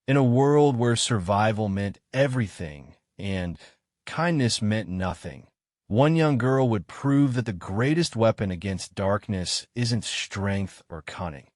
In a world where survival meant everything and kindness meant nothing, one young girl would prove that the greatest weapon against darkness isn't strength or cunning.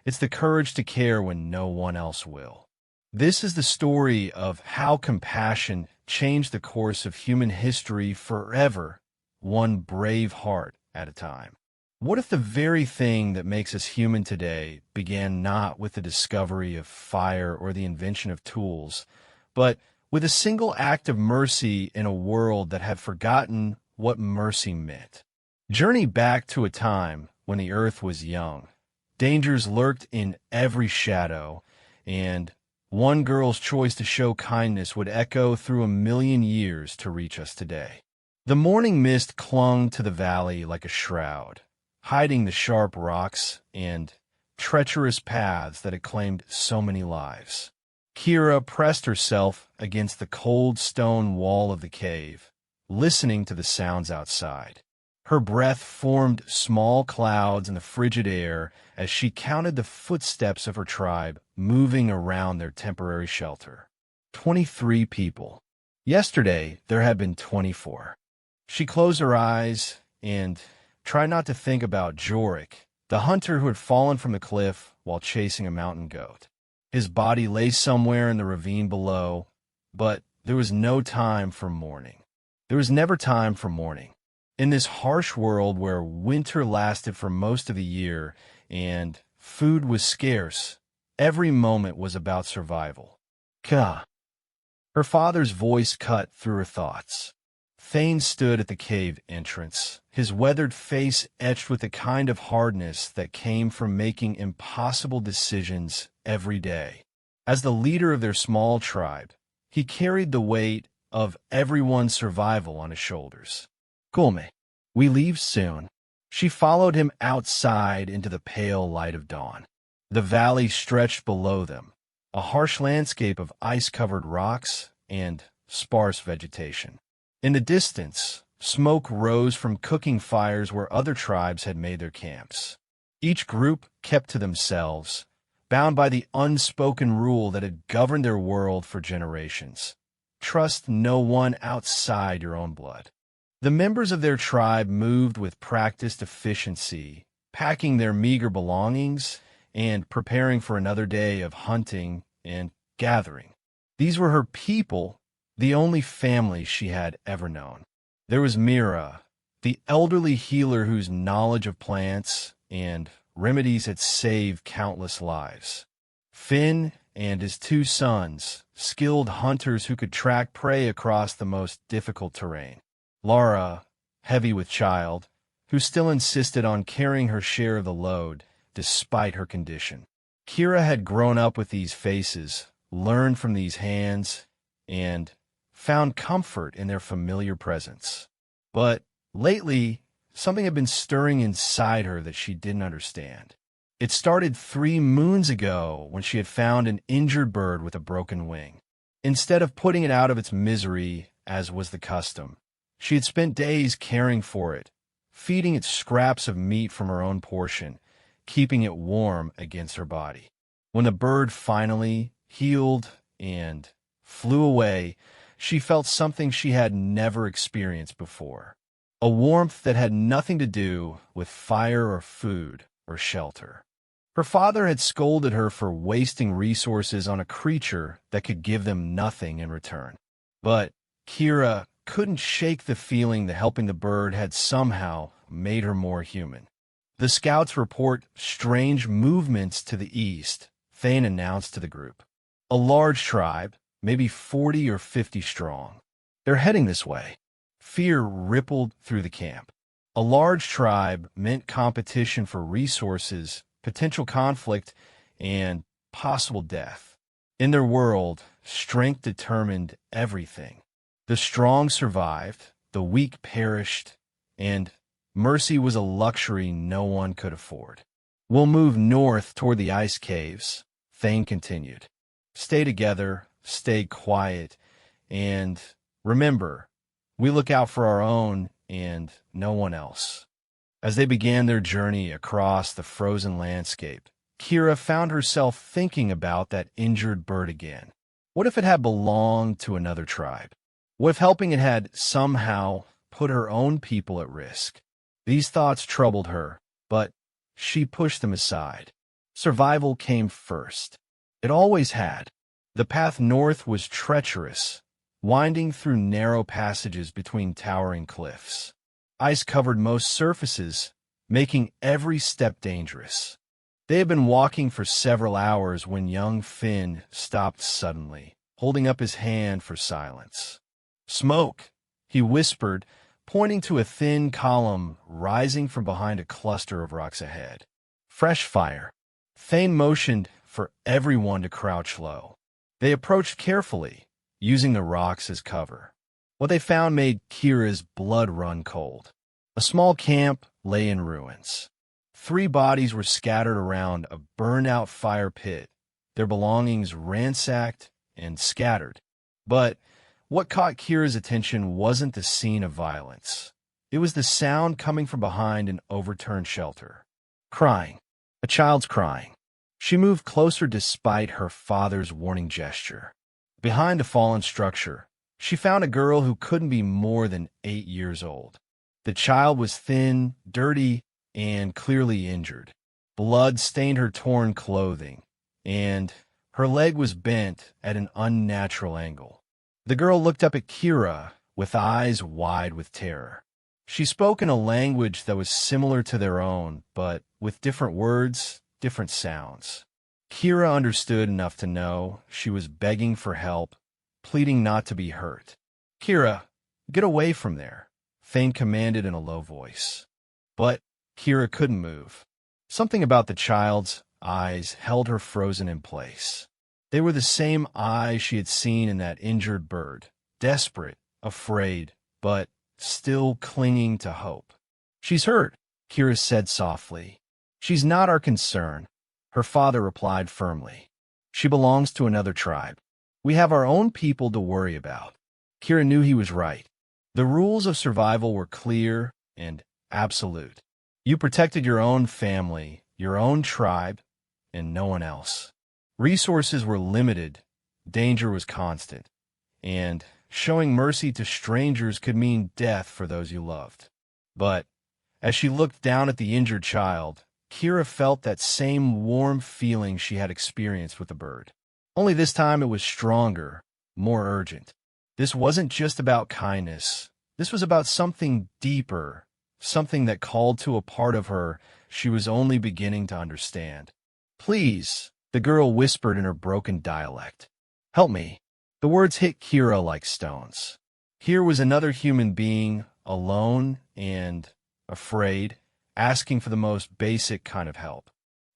It's the courage to care when no one else will. This is the story of how compassion changed the course of human history forever, one brave heart at a time. What if the very thing that makes us human today began not with the discovery of fire or the invention of tools, but with a single act of mercy in a world that had forgotten what mercy meant? Journey back to a time when the earth was young. Dangers lurked in every shadow, and one girl's choice to show kindness would echo through a million years to reach us today. The morning mist clung to the valley like a shroud, hiding the sharp rocks and treacherous paths that had claimed so many lives. Kira pressed herself against the cold stone wall of the cave, listening to the sounds outside. Her breath formed small clouds in the frigid air as she counted the footsteps of her tribe moving around their temporary shelter. 23 people. Yesterday, there had been 24. She closed her eyes and tried not to think about Jorik, the hunter who had fallen from the cliff while chasing a mountain goat. His body lay somewhere in the ravine below, but there was no time for mourning. There was never time for mourning. In this harsh world where winter lasted for most of the year and food was scarce, every moment was about survival. Ka. Her father's voice cut through her thoughts. Thane stood at the cave entrance, his weathered face etched with the kind of hardness that came from making impossible decisions every day. As the leader of their small tribe, he carried the weight of everyone's survival on his shoulders. Gulme, we leave soon. She followed him outside into the pale light of dawn. The valley stretched below them, a harsh landscape of ice-covered rocks and sparse vegetation. In the distance, smoke rose from cooking fires where other tribes had made their camps. Each group kept to themselves, bound by the unspoken rule that had governed their world for generations. Trust no one outside your own blood. The members of their tribe moved with practiced efficiency, packing their meager belongings and preparing for another day of hunting and gathering. These were her people, the only family she had ever known. There was Mira, the elderly healer whose knowledge of plants and remedies had saved countless lives. Finn and his two sons, skilled hunters who could track prey across the most difficult terrain. Lara, heavy with child, who still insisted on carrying her share of the load despite her condition. Kira had grown up with these faces, learned from these hands, and found comfort in their familiar presence. But lately, something had been stirring inside her that she didn't understand. It started 3 moons ago when she had found an injured bird with a broken wing. Instead of putting it out of its misery, as was the custom, she had spent days caring for it, feeding it scraps of meat from her own portion, keeping it warm against her body. When the bird finally healed and flew away, she felt something she had never experienced before. A warmth that had nothing to do with fire or food or shelter. Her father had scolded her for wasting resources on a creature that could give them nothing in return. But Kira couldn't shake the feeling that helping the bird had somehow made her more human. The scouts report strange movements to the east, Thane announced to the group. A large tribe, maybe 40 or 50 strong. They're heading this way. Fear rippled through the camp. A large tribe meant competition for resources, potential conflict, and possible death. In their world, strength determined everything. The strong survived, the weak perished, and mercy was a luxury no one could afford. We'll move north toward the ice caves, Thane continued. Stay together, stay quiet, and remember, we look out for our own and no one else. As they began their journey across the frozen landscape, Kira found herself thinking about that injured bird again. What if it had belonged to another tribe? What if helping it had somehow put her own people at risk? These thoughts troubled her, but she pushed them aside. Survival came first. It always had. The path north was treacherous, winding through narrow passages between towering cliffs. Ice covered most surfaces, making every step dangerous. They had been walking for several hours when young Finn stopped suddenly, holding up his hand for silence. "Smoke," he whispered, pointing to a thin column rising from behind a cluster of rocks ahead. "Fresh fire." Thane motioned for everyone to crouch low. They approached carefully, using the rocks as cover. What they found made Kira's blood run cold. A small camp lay in ruins. 3 bodies were scattered around a burned-out fire pit, their belongings ransacked and scattered. But what caught Kira's attention wasn't the scene of violence. It was the sound coming from behind an overturned shelter. Crying. A child's crying. She moved closer despite her father's warning gesture. Behind a fallen structure, she found a girl who couldn't be more than 8 years old. The child was thin, dirty, and clearly injured. Blood stained her torn clothing, and her leg was bent at an unnatural angle. The girl looked up at Kira with eyes wide with terror. She spoke in a language that was similar to their own, but with different words, different sounds. Kira understood enough to know she was begging for help, pleading not to be hurt. "Kira, get away from there," Thane commanded in a low voice. But Kira couldn't move. Something about the child's eyes held her frozen in place. They were the same eyes she had seen in that injured bird, desperate, afraid, but still clinging to hope. "She's hurt," Kira said softly. "She's not our concern," her father replied firmly. "She belongs to another tribe. We have our own people to worry about." Kira knew he was right. The rules of survival were clear and absolute. You protected your own family, your own tribe, and no one else. Resources were limited, danger was constant, and showing mercy to strangers could mean death for those you loved. But as she looked down at the injured child, Kira felt that same warm feeling she had experienced with the bird. Only this time it was stronger, more urgent. This wasn't just about kindness. This was about something deeper, something that called to a part of her she was only beginning to understand. "Please," the girl whispered in her broken dialect. "Help me." The words hit Kira like stones. Here was another human being, alone and afraid, asking for the most basic kind of help.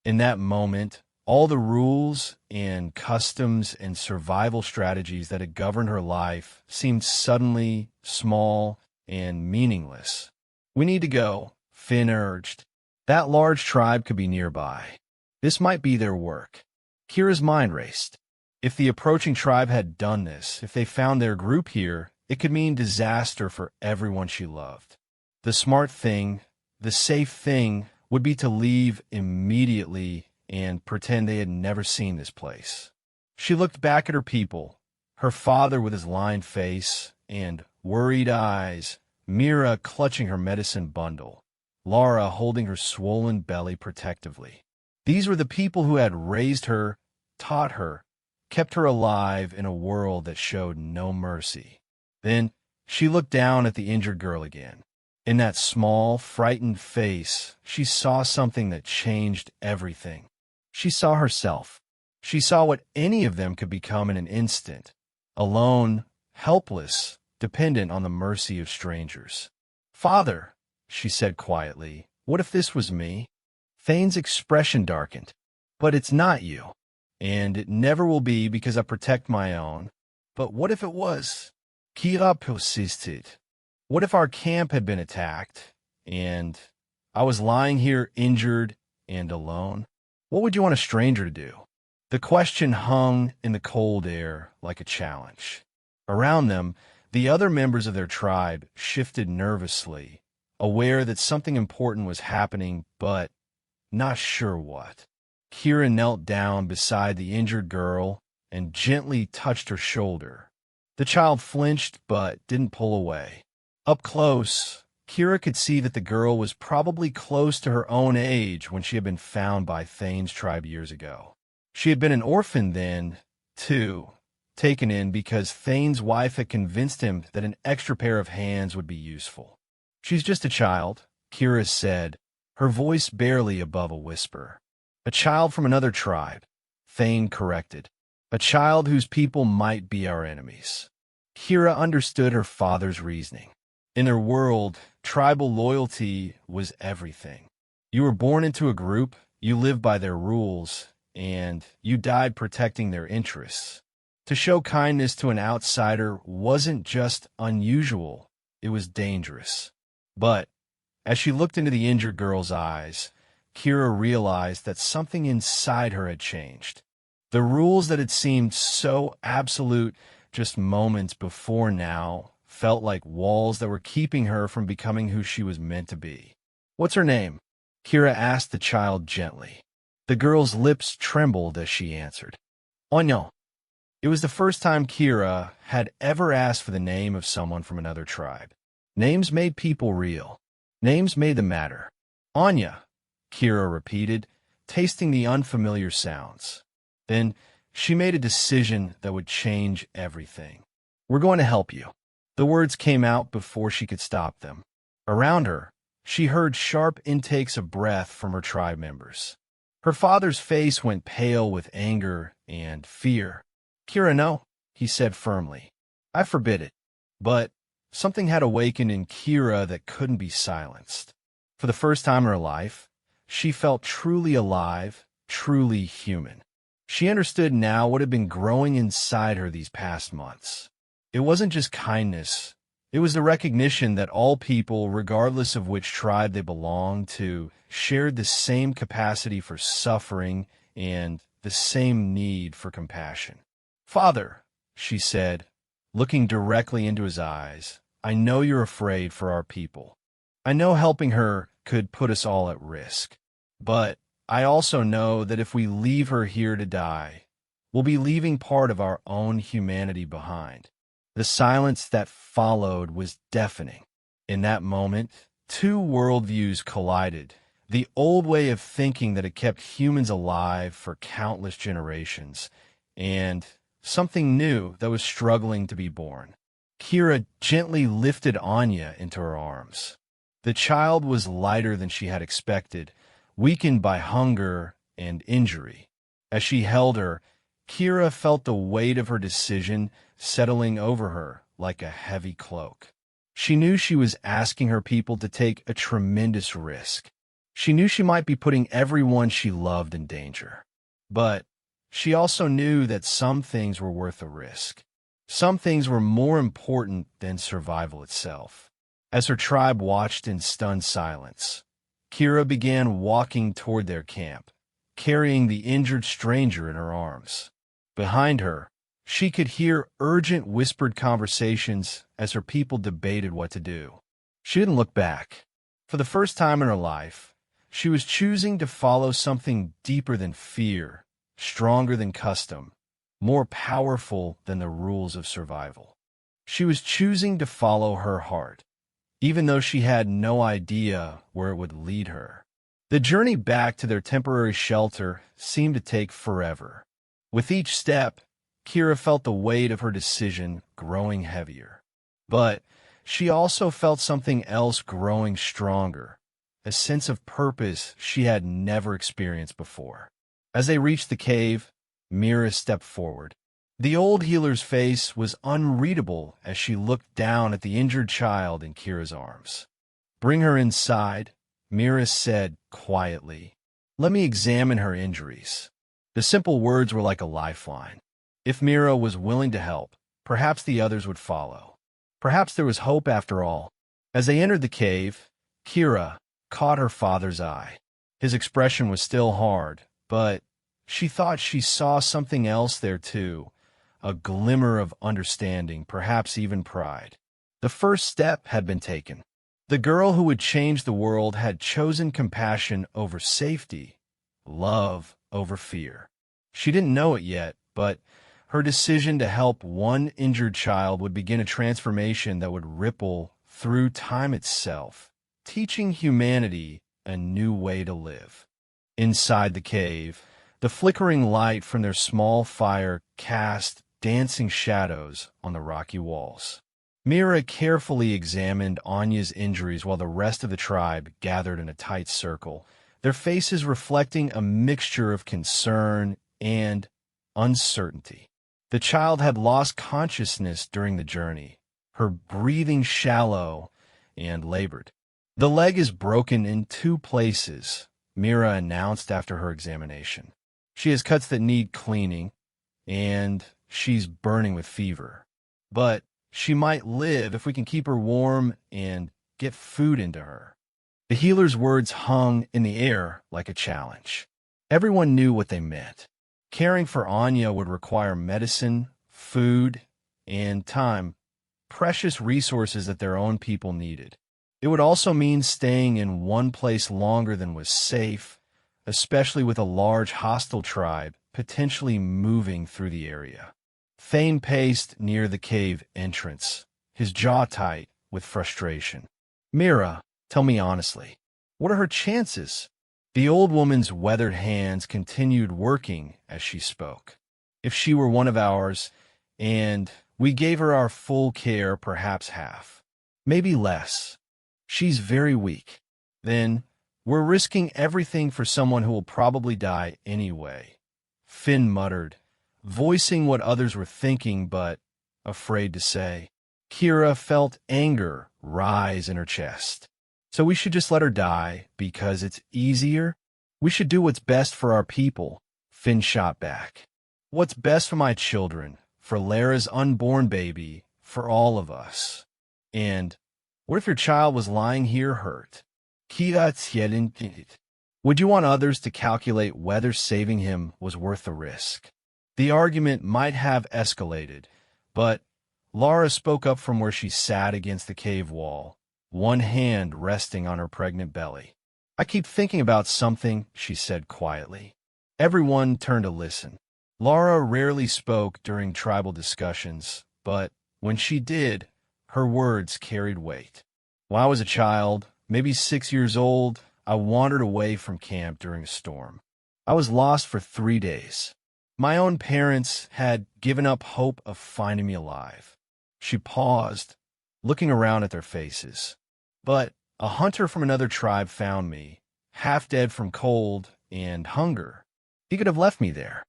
In that moment, all the rules and customs and survival strategies that had governed her life seemed suddenly small and meaningless. "We need to go," Finn urged. That large tribe could be nearby. This might be their work. Kira's mind raced. If the approaching tribe had done this, if they found their group here, it could mean disaster for everyone she loved. The smart thing, the safe thing, would be to leave immediately and pretend they had never seen this place. She looked back at her people, her father with his lined face and worried eyes, Mira clutching her medicine bundle, Laura holding her swollen belly protectively. These were the people who had raised her, taught her, kept her alive in a world that showed no mercy. Then she looked down at the injured girl again. In that small, frightened face, she saw something that changed everything. She saw herself. She saw what any of them could become in an instant. Alone, helpless, dependent on the mercy of strangers. "Father," she said quietly, "what if this was me?" Thane's expression darkened. "But it's not you. And it never will be because I protect my own. But what if it was?" Kira persisted. "What if our camp had been attacked, and I was lying here injured and alone? What would you want a stranger to do?" The question hung in the cold air like a challenge. Around them, the other members of their tribe shifted nervously, aware that something important was happening, but not sure what. Kira knelt down beside the injured girl and gently touched her shoulder. The child flinched but didn't pull away. Up close, Kira could see that the girl was probably close to her own age when she had been found by Thane's tribe years ago. She had been an orphan then, too, taken in because Thane's wife had convinced him that an extra pair of hands would be useful. "She's just a child," Kira said, her voice barely above a whisper. "A child from another tribe," Thane corrected. "A child whose people might be our enemies." Kira understood her father's reasoning. In their world, tribal loyalty was everything. You were born into a group, you lived by their rules, and you died protecting their interests. To show kindness to an outsider wasn't just unusual, it was dangerous. But as she looked into the injured girl's eyes, Kira realized that something inside her had changed. The rules that had seemed so absolute just moments before now felt like walls that were keeping her from becoming who she was meant to be. "What's her name?" Kira asked the child gently. The girl's lips trembled as she answered, "Onyo." It was the first time Kira had ever asked for the name of someone from another tribe. Names made people real. Names made them matter. "Anya," Kira repeated, tasting the unfamiliar sounds. Then she made a decision that would change everything. "We're going to help you." The words came out before she could stop them. Around her, she heard sharp intakes of breath from her tribe members. Her father's face went pale with anger and fear. "Kira, no," he said firmly. "I forbid it." But something had awakened in Kira that couldn't be silenced. For the first time in her life, she felt truly alive, truly human. She understood now what had been growing inside her these past months. It wasn't just kindness. It was the recognition that all people, regardless of which tribe they belonged to, shared the same capacity for suffering and the same need for compassion. "Father," she said, looking directly into his eyes, "I know you're afraid for our people. I know helping her could put us all at risk. But I also know that if we leave her here to die, we'll be leaving part of our own humanity behind." The silence that followed was deafening. In that moment, two worldviews collided. The old way of thinking that had kept humans alive for countless generations, and something new that was struggling to be born. Kira gently lifted Anya into her arms. The child was lighter than she had expected, weakened by hunger and injury. As she held her, Kira felt the weight of her decision settling over her like a heavy cloak. She knew she was asking her people to take a tremendous risk. She knew she might be putting everyone she loved in danger. But she also knew that some things were worth a risk. Some things were more important than survival itself. As her tribe watched in stunned silence, Kira began walking toward their camp, carrying the injured stranger in her arms. Behind her, she could hear urgent whispered conversations as her people debated what to do. She didn't look back. For the first time in her life, she was choosing to follow something deeper than fear, stronger than custom, more powerful than the rules of survival. She was choosing to follow her heart, even though she had no idea where it would lead her. The journey back to their temporary shelter seemed to take forever. With each step, Kira felt the weight of her decision growing heavier. But she also felt something else growing stronger, a sense of purpose she had never experienced before. As they reached the cave, Mira stepped forward. The old healer's face was unreadable as she looked down at the injured child in Kira's arms. "Bring her inside," Mira said quietly. "Let me examine her injuries." The simple words were like a lifeline. If Mira was willing to help, perhaps the others would follow. Perhaps there was hope after all. As they entered the cave, Kira caught her father's eye. His expression was still hard, but she thought she saw something else there too, a glimmer of understanding, perhaps even pride. The first step had been taken. The girl who would change the world had chosen compassion over safety, love over fear. She didn't know it yet, but her decision to help one injured child would begin a transformation that would ripple through time itself, teaching humanity a new way to live. Inside the cave, the flickering light from their small fire cast dancing shadows on the rocky walls. Mira carefully examined Anya's injuries while the rest of the tribe gathered in a tight circle, their faces reflecting a mixture of concern and uncertainty. The child had lost consciousness during the journey, her breathing shallow and labored. "The leg is broken in 2 places," Mira announced after her examination. "She has cuts that need cleaning, and she's burning with fever. But she might live if we can keep her warm and get food into her." The healer's words hung in the air like a challenge. Everyone knew what they meant. Caring for Anya would require medicine, food, and time, precious resources that their own people needed. It would also mean staying in one place longer than was safe, especially with a large hostile tribe potentially moving through the area. Thane paced near the cave entrance, his jaw tight with frustration. "Mira, tell me honestly, what are her chances?" The old woman's weathered hands continued working as she spoke. "If she were one of ours, and we gave her our full care, perhaps half, maybe less. She's very weak. Then we're risking everything for someone who will probably die anyway," Finn muttered, voicing what others were thinking but afraid to say. Kira felt anger rise in her chest. "So we should just let her die because it's easier? We should do what's best for our people," Finn shot back. "What's best for my children, for Lara's unborn baby, for all of us. And what if your child was lying here hurt? Would you want others to calculate whether saving him was worth the risk?" The argument might have escalated, but Lara spoke up from where she sat against the cave wall, one hand resting on her pregnant belly. "I keep thinking about something," she said quietly. Everyone turned to listen. Lara rarely spoke during tribal discussions, but when she did, her words carried weight. "When I was a child, maybe 6 years old, I wandered away from camp during a storm. I was lost for 3 days. My own parents had given up hope of finding me alive." She paused, looking around at their faces. "But a hunter from another tribe found me, half dead from cold and hunger. He could have left me there.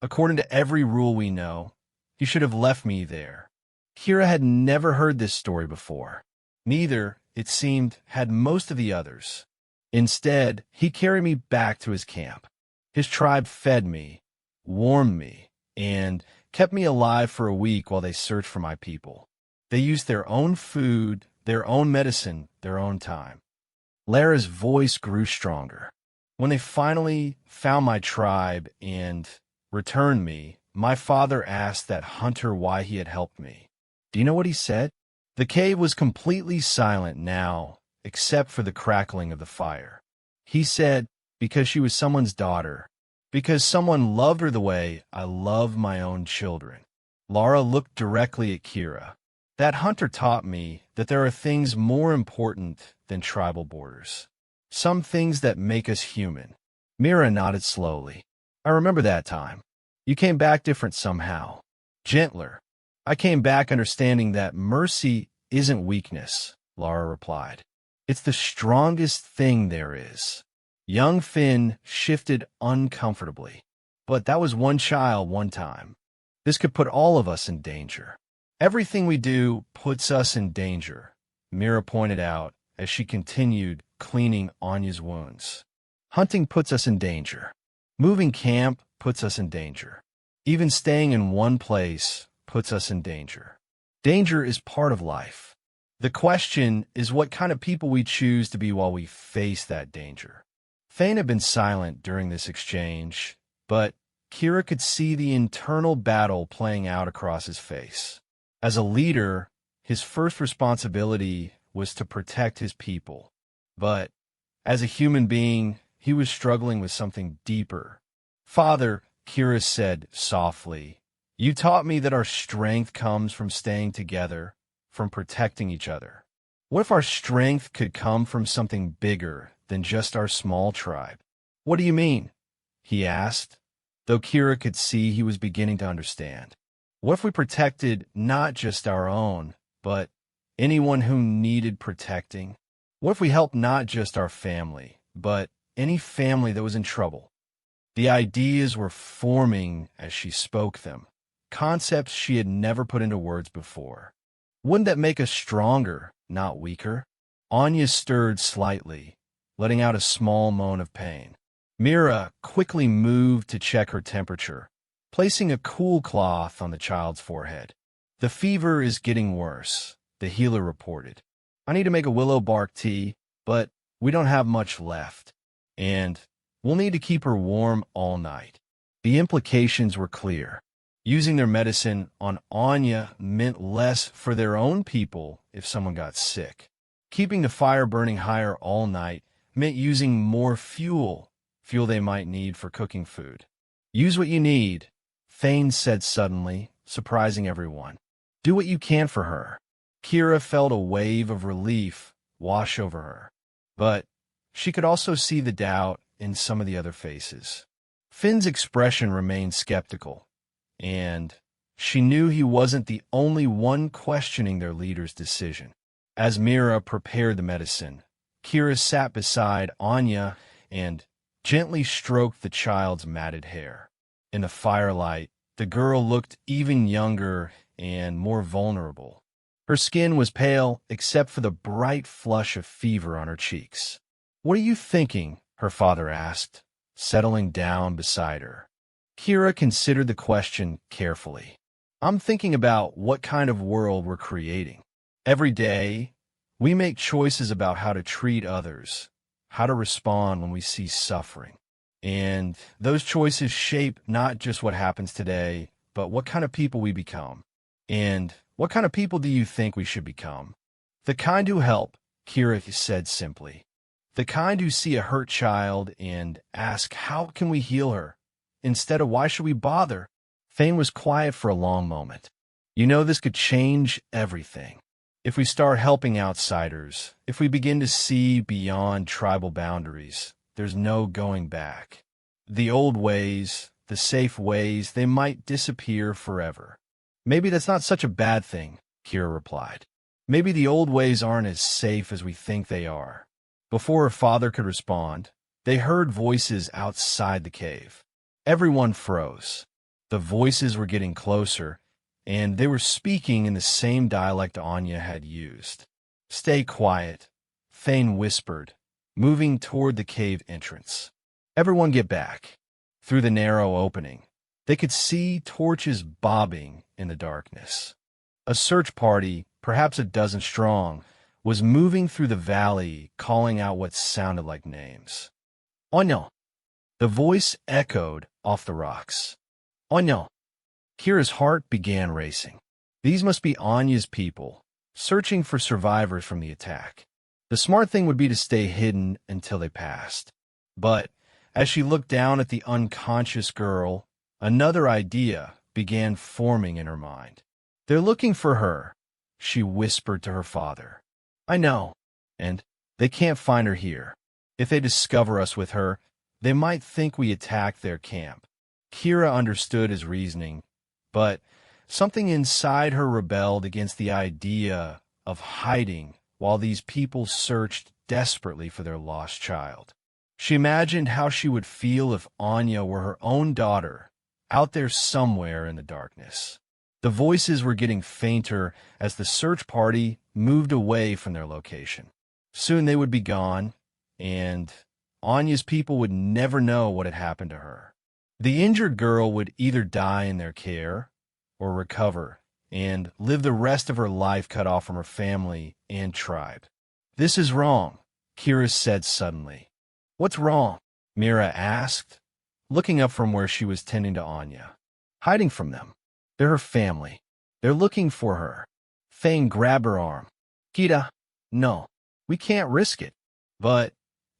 According to every rule we know, he should have left me there." Kira had never heard this story before. Neither, it seemed, had most of the others. "Instead, he carried me back to his camp. His tribe fed me, warmed me, and kept me alive for a week while they searched for my people. They used their own food, their own medicine, their own time." Lara's voice grew stronger. "When they finally found my tribe and returned me, my father asked that hunter why he had helped me. Do you know what he said?" The cave was completely silent now, except for the crackling of the fire. "He said, because she was someone's daughter. Because someone loved her the way I love my own children." Lara looked directly at Kira. "That hunter taught me that there are things more important than tribal borders. Some things that make us human." Mira nodded slowly. "I remember that time. You came back different somehow. Gentler." "I came back understanding that mercy isn't weakness," Lara replied. "It's the strongest thing there is." Young Finn shifted uncomfortably. "But that was one child one time. This could put all of us in danger." "Everything we do puts us in danger," Mira pointed out as she continued cleaning Anya's wounds. "Hunting puts us in danger. Moving camp puts us in danger. Even staying in one place puts us in danger. Danger is part of life. The question is what kind of people we choose to be while we face that danger." Thane had been silent during this exchange, but Kira could see the internal battle playing out across his face. As a leader, his first responsibility was to protect his people. But as a human being, he was struggling with something deeper. "Father," Kira said softly, "you taught me that our strength comes from staying together, from protecting each other. What if our strength could come from something bigger than just our small tribe?" "What do you mean?" he asked, though Kira could see he was beginning to understand. "What if we protected not just our own, but anyone who needed protecting? What if we helped not just our family, but any family that was in trouble?" The ideas were forming as she spoke them, concepts she had never put into words before. "Wouldn't that make us stronger, not weaker?" Anya stirred slightly, letting out a small moan of pain. Mira quickly moved to check her temperature, placing a cool cloth on the child's forehead. "The fever is getting worse," the healer reported. "I need to make a willow bark tea, but we don't have much left. And we'll need to keep her warm all night." The implications were clear. Using their medicine on Anya meant less for their own people if someone got sick. Keeping the fire burning higher all night meant using more fuel they might need for cooking food. "Use what you need," Thane said suddenly, surprising everyone. "Do what you can for her." Kira felt a wave of relief wash over her, but she could also see the doubt in some of the other faces. Finn's expression remained skeptical, and she knew he wasn't the only one questioning their leader's decision. As Mira prepared the medicine, Kira sat beside Anya and gently stroked the child's matted hair. In the firelight, the girl looked even younger and more vulnerable. Her skin was pale except for the bright flush of fever on her cheeks. "What are you thinking?" her father asked, settling down beside her. Kira considered the question carefully. "I'm thinking about what kind of world we're creating. Every day, we make choices about how to treat others, how to respond when we see suffering. And those choices shape not just what happens today, but what kind of people we become. And what kind of people do you think we should become?" "The kind who help," Kira said simply. "The kind who see a hurt child and ask, how can we heal her? Instead of, why should we bother?" Thane was quiet for a long moment. "You know, this could change everything. If we start helping outsiders, if we begin to see beyond tribal boundaries, there's no going back. The old ways, the safe ways, they might disappear forever." "Maybe that's not such a bad thing," Kira replied. "Maybe the old ways aren't as safe as we think they are." Before her father could respond, they heard voices outside the cave. Everyone froze. The voices were getting closer, and they were speaking in the same dialect Anya had used. "Stay quiet," Thane whispered, moving toward the cave entrance. "Everyone get back." Through the narrow opening, they could see torches bobbing in the darkness. A search party, perhaps a dozen strong, was moving through the valley, calling out what sounded like names. "Anya!" The voice echoed off the rocks. "Anya!" Kira's heart began racing. These must be Anya's people, searching for survivors from the attack. The smart thing would be to stay hidden until they passed. But as she looked down at the unconscious girl, another idea began forming in her mind. "They're looking for her," she whispered to her father. "I know, and they can't find her here. If they discover us with her, they might think we attacked their camp." Kira understood his reasoning, but something inside her rebelled against the idea of hiding while these people searched desperately for their lost child. She imagined how she would feel if Anya were her own daughter, out there somewhere in the darkness. The voices were getting fainter as the search party moved away from their location. Soon they would be gone, and Anya's people would never know what had happened to her. The injured girl would either die in their care or recover and live the rest of her life cut off from her family and tribe. "This is wrong," Kira said suddenly. "What's wrong?" Mira asked, looking up from where she was tending to Anya. "Hiding from them. They're her family. They're looking for her." Thane grabbed her arm. "Kira, no, we can't risk it." "But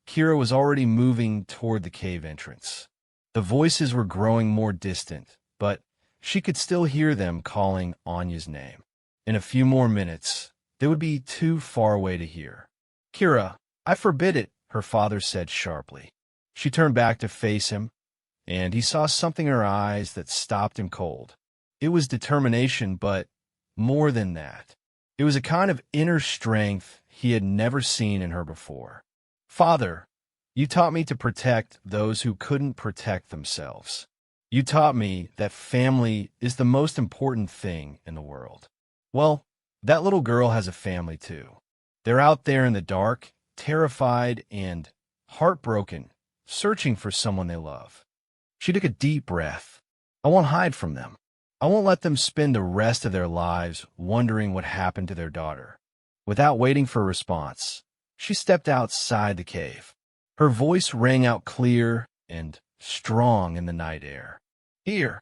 Kira was already moving toward the cave entrance. The voices were growing more distant, but she could still hear them calling Anya's name. In a few more minutes, they would be too far away to hear. "Kira, I forbid it," her father said sharply. She turned back to face him, and he saw something in her eyes that stopped him cold. It was determination, but more than that. It was a kind of inner strength he had never seen in her before. "Father, you taught me to protect those who couldn't protect themselves. You taught me that family is the most important thing in the world." Well, that little girl has a family too. They're out there in the dark, terrified and heartbroken, searching for someone they love. She took a deep breath. "I won't hide from them. I won't let them spend the rest of their lives wondering what happened to their daughter." Without waiting for a response, she stepped outside the cave. Her voice rang out clear and strong in the night air. "Here.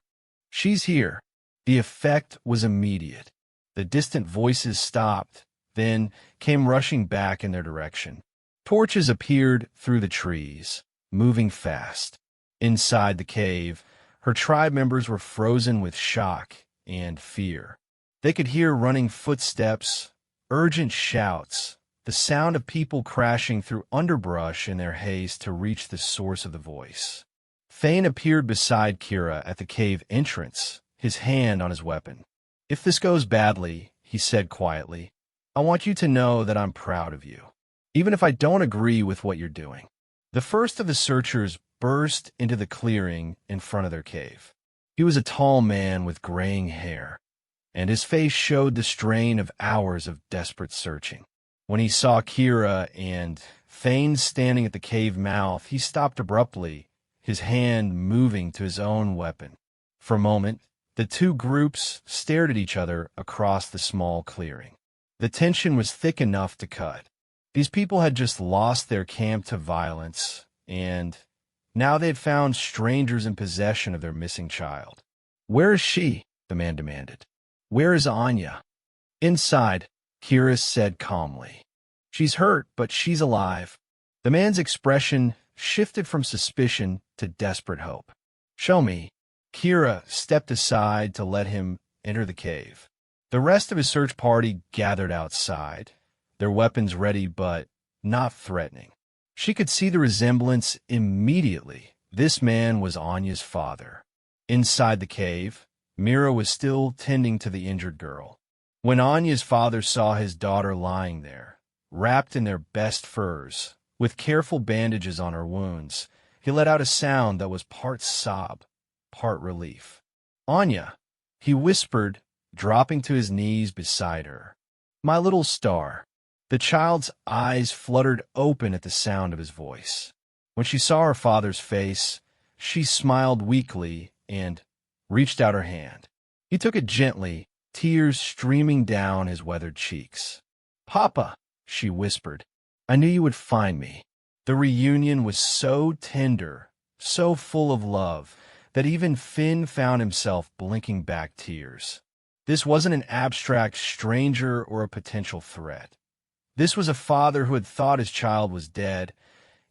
She's here." The effect was immediate. The distant voices stopped, then came rushing back in their direction. Torches appeared through the trees, moving fast. Inside the cave, her tribe members were frozen with shock and fear. They could hear running footsteps, urgent shouts, the sound of people crashing through underbrush in their haste to reach the source of the voice. Thane appeared beside Kira at the cave entrance, his hand on his weapon. "If this goes badly," he said quietly, "I want you to know that I'm proud of you, even if I don't agree with what you're doing." The first of the searchers burst into the clearing in front of their cave. He was a tall man with graying hair, and his face showed the strain of hours of desperate searching. When he saw Kira and Thane standing at the cave mouth, he stopped abruptly, his hand moving to his own weapon. For a moment, the two groups stared at each other across the small clearing. The tension was thick enough to cut. These people had just lost their camp to violence, and now they had found strangers in possession of their missing child. "Where is she?" the man demanded. "Where is Anya?" "Inside," Kira said calmly. "She's hurt, but she's alive." The man's expression shifted from suspicion to desperate hope. "Show me." Kira stepped aside to let him enter the cave. The rest of his search party gathered outside, their weapons ready but not threatening. She could see the resemblance immediately. This man was Anya's father. Inside the cave, Mira was still tending to the injured girl. When Anya's father saw his daughter lying there, wrapped in their best furs, with careful bandages on her wounds, he let out a sound that was part sob, part relief. "Anya," he whispered, dropping to his knees beside her. "My little star." The child's eyes fluttered open at the sound of his voice. When she saw her father's face, she smiled weakly and reached out her hand. He took it gently, tears streaming down his weathered cheeks. "Papa," she whispered, "I knew you would find me." The reunion was so tender, so full of love, that even Finn found himself blinking back tears. This wasn't an abstract stranger or a potential threat. This was a father who had thought his child was dead,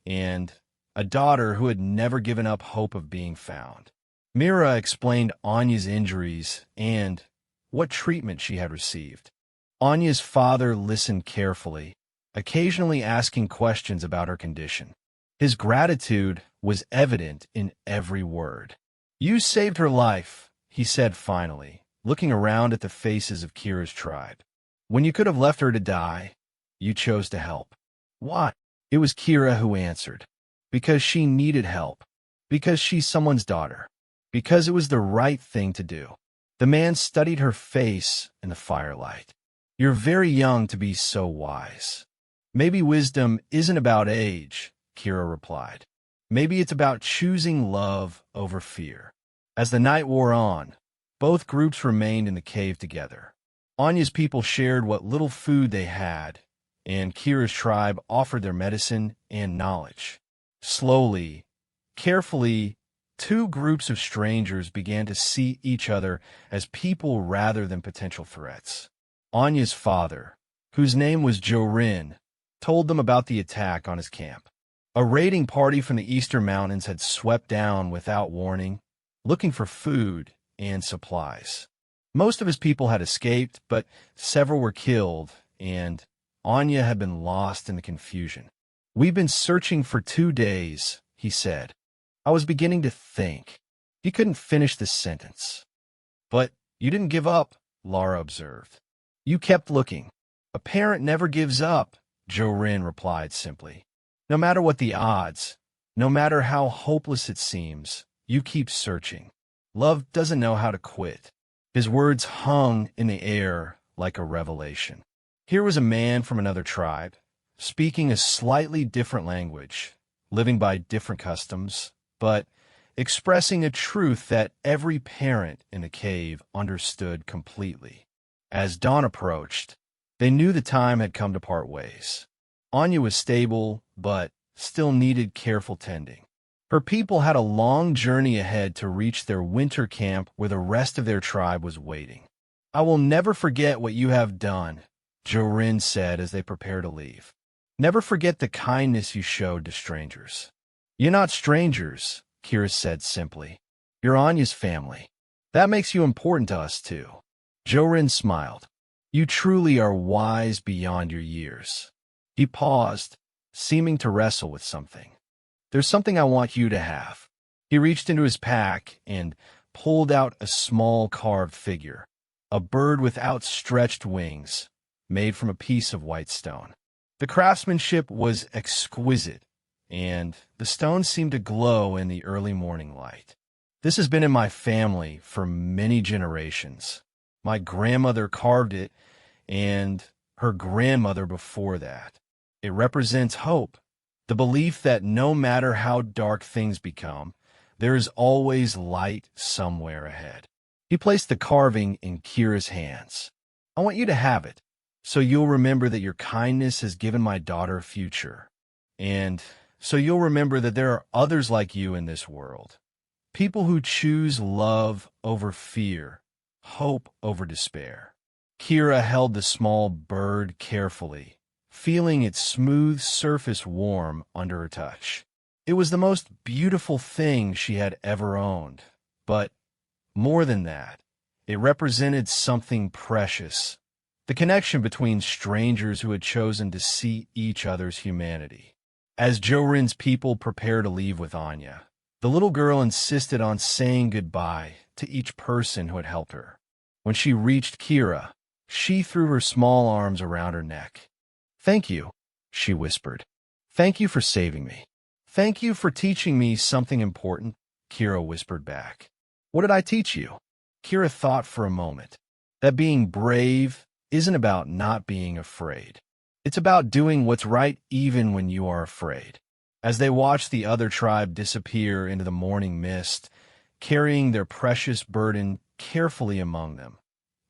and a daughter who had never given up hope of being found. Mira explained Anya's injuries and what treatment she had received. Anya's father listened carefully, occasionally asking questions about her condition. His gratitude was evident in every word. "You saved her life," he said finally, looking around at the faces of Kira's tribe. "When you could have left her to die, you chose to help." "Why?" It was Kira who answered. "Because she needed help. Because she's someone's daughter. Because it was the right thing to do." The man studied her face in the firelight. "You're very young to be so wise." "Maybe wisdom isn't about age," Kira replied. "Maybe it's about choosing love over fear." As the night wore on, both groups remained in the cave together. Anya's people shared what little food they had, and Kira's tribe offered their medicine and knowledge. Slowly, carefully, two groups of strangers began to see each other as people rather than potential threats. Anya's father, whose name was Jorin, told them about the attack on his camp. A raiding party from the eastern mountains had swept down without warning, looking for food and supplies. Most of his people had escaped, but several were killed, and Anya had been lost in the confusion. "We've been searching for 2 days," he said. I was beginning to think. He couldn't finish the sentence. "But you didn't give up," Lara observed. "You kept looking." "A parent never gives up," Jorin replied simply. "No matter what the odds, no matter how hopeless it seems, you keep searching. Love doesn't know how to quit." His words hung in the air like a revelation. Here was a man from another tribe, speaking a slightly different language, living by different customs, but expressing a truth that every parent in the cave understood completely. As dawn approached, they knew the time had come to part ways. Anya was stable, but still needed careful tending. Her people had a long journey ahead to reach their winter camp where the rest of their tribe was waiting. "I will never forget what you have done," Jorin said as they prepared to leave. "Never forget the kindness you showed to strangers." "You're not strangers," Kira said simply. "You're Anya's family. That makes you important to us, too." Jorin smiled. "You truly are wise beyond your years." He paused, seeming to wrestle with something. "There's something I want you to have." He reached into his pack and pulled out a small carved figure, a bird with outstretched wings, made from a piece of white stone. The craftsmanship was exquisite, and the stone seemed to glow in the early morning light. "This has been in my family for many generations. My grandmother carved it, and her grandmother before that. It represents hope, the belief that no matter how dark things become, there is always light somewhere ahead." He placed the carving in Kira's hands. "I want you to have it, so you'll remember that your kindness has given my daughter a future. And so you'll remember that there are others like you in this world. People who choose love over fear, hope over despair." Kira held the small bird carefully, feeling its smooth surface warm under her touch. It was the most beautiful thing she had ever owned, but more than that, it represented something precious, the connection between strangers who had chosen to see each other's humanity. As Jorin's people prepared to leave with Anya, the little girl insisted on saying goodbye to each person who had helped her. When she reached Kira, she threw her small arms around her neck. "Thank you," she whispered. "Thank you for saving me." "Thank you for teaching me something important," Kira whispered back. "What did I teach you?" Kira thought for a moment. That being brave isn't about not being afraid. It's about doing what's right even when you are afraid. As they watched the other tribe disappear into the morning mist, carrying their precious burden carefully among them,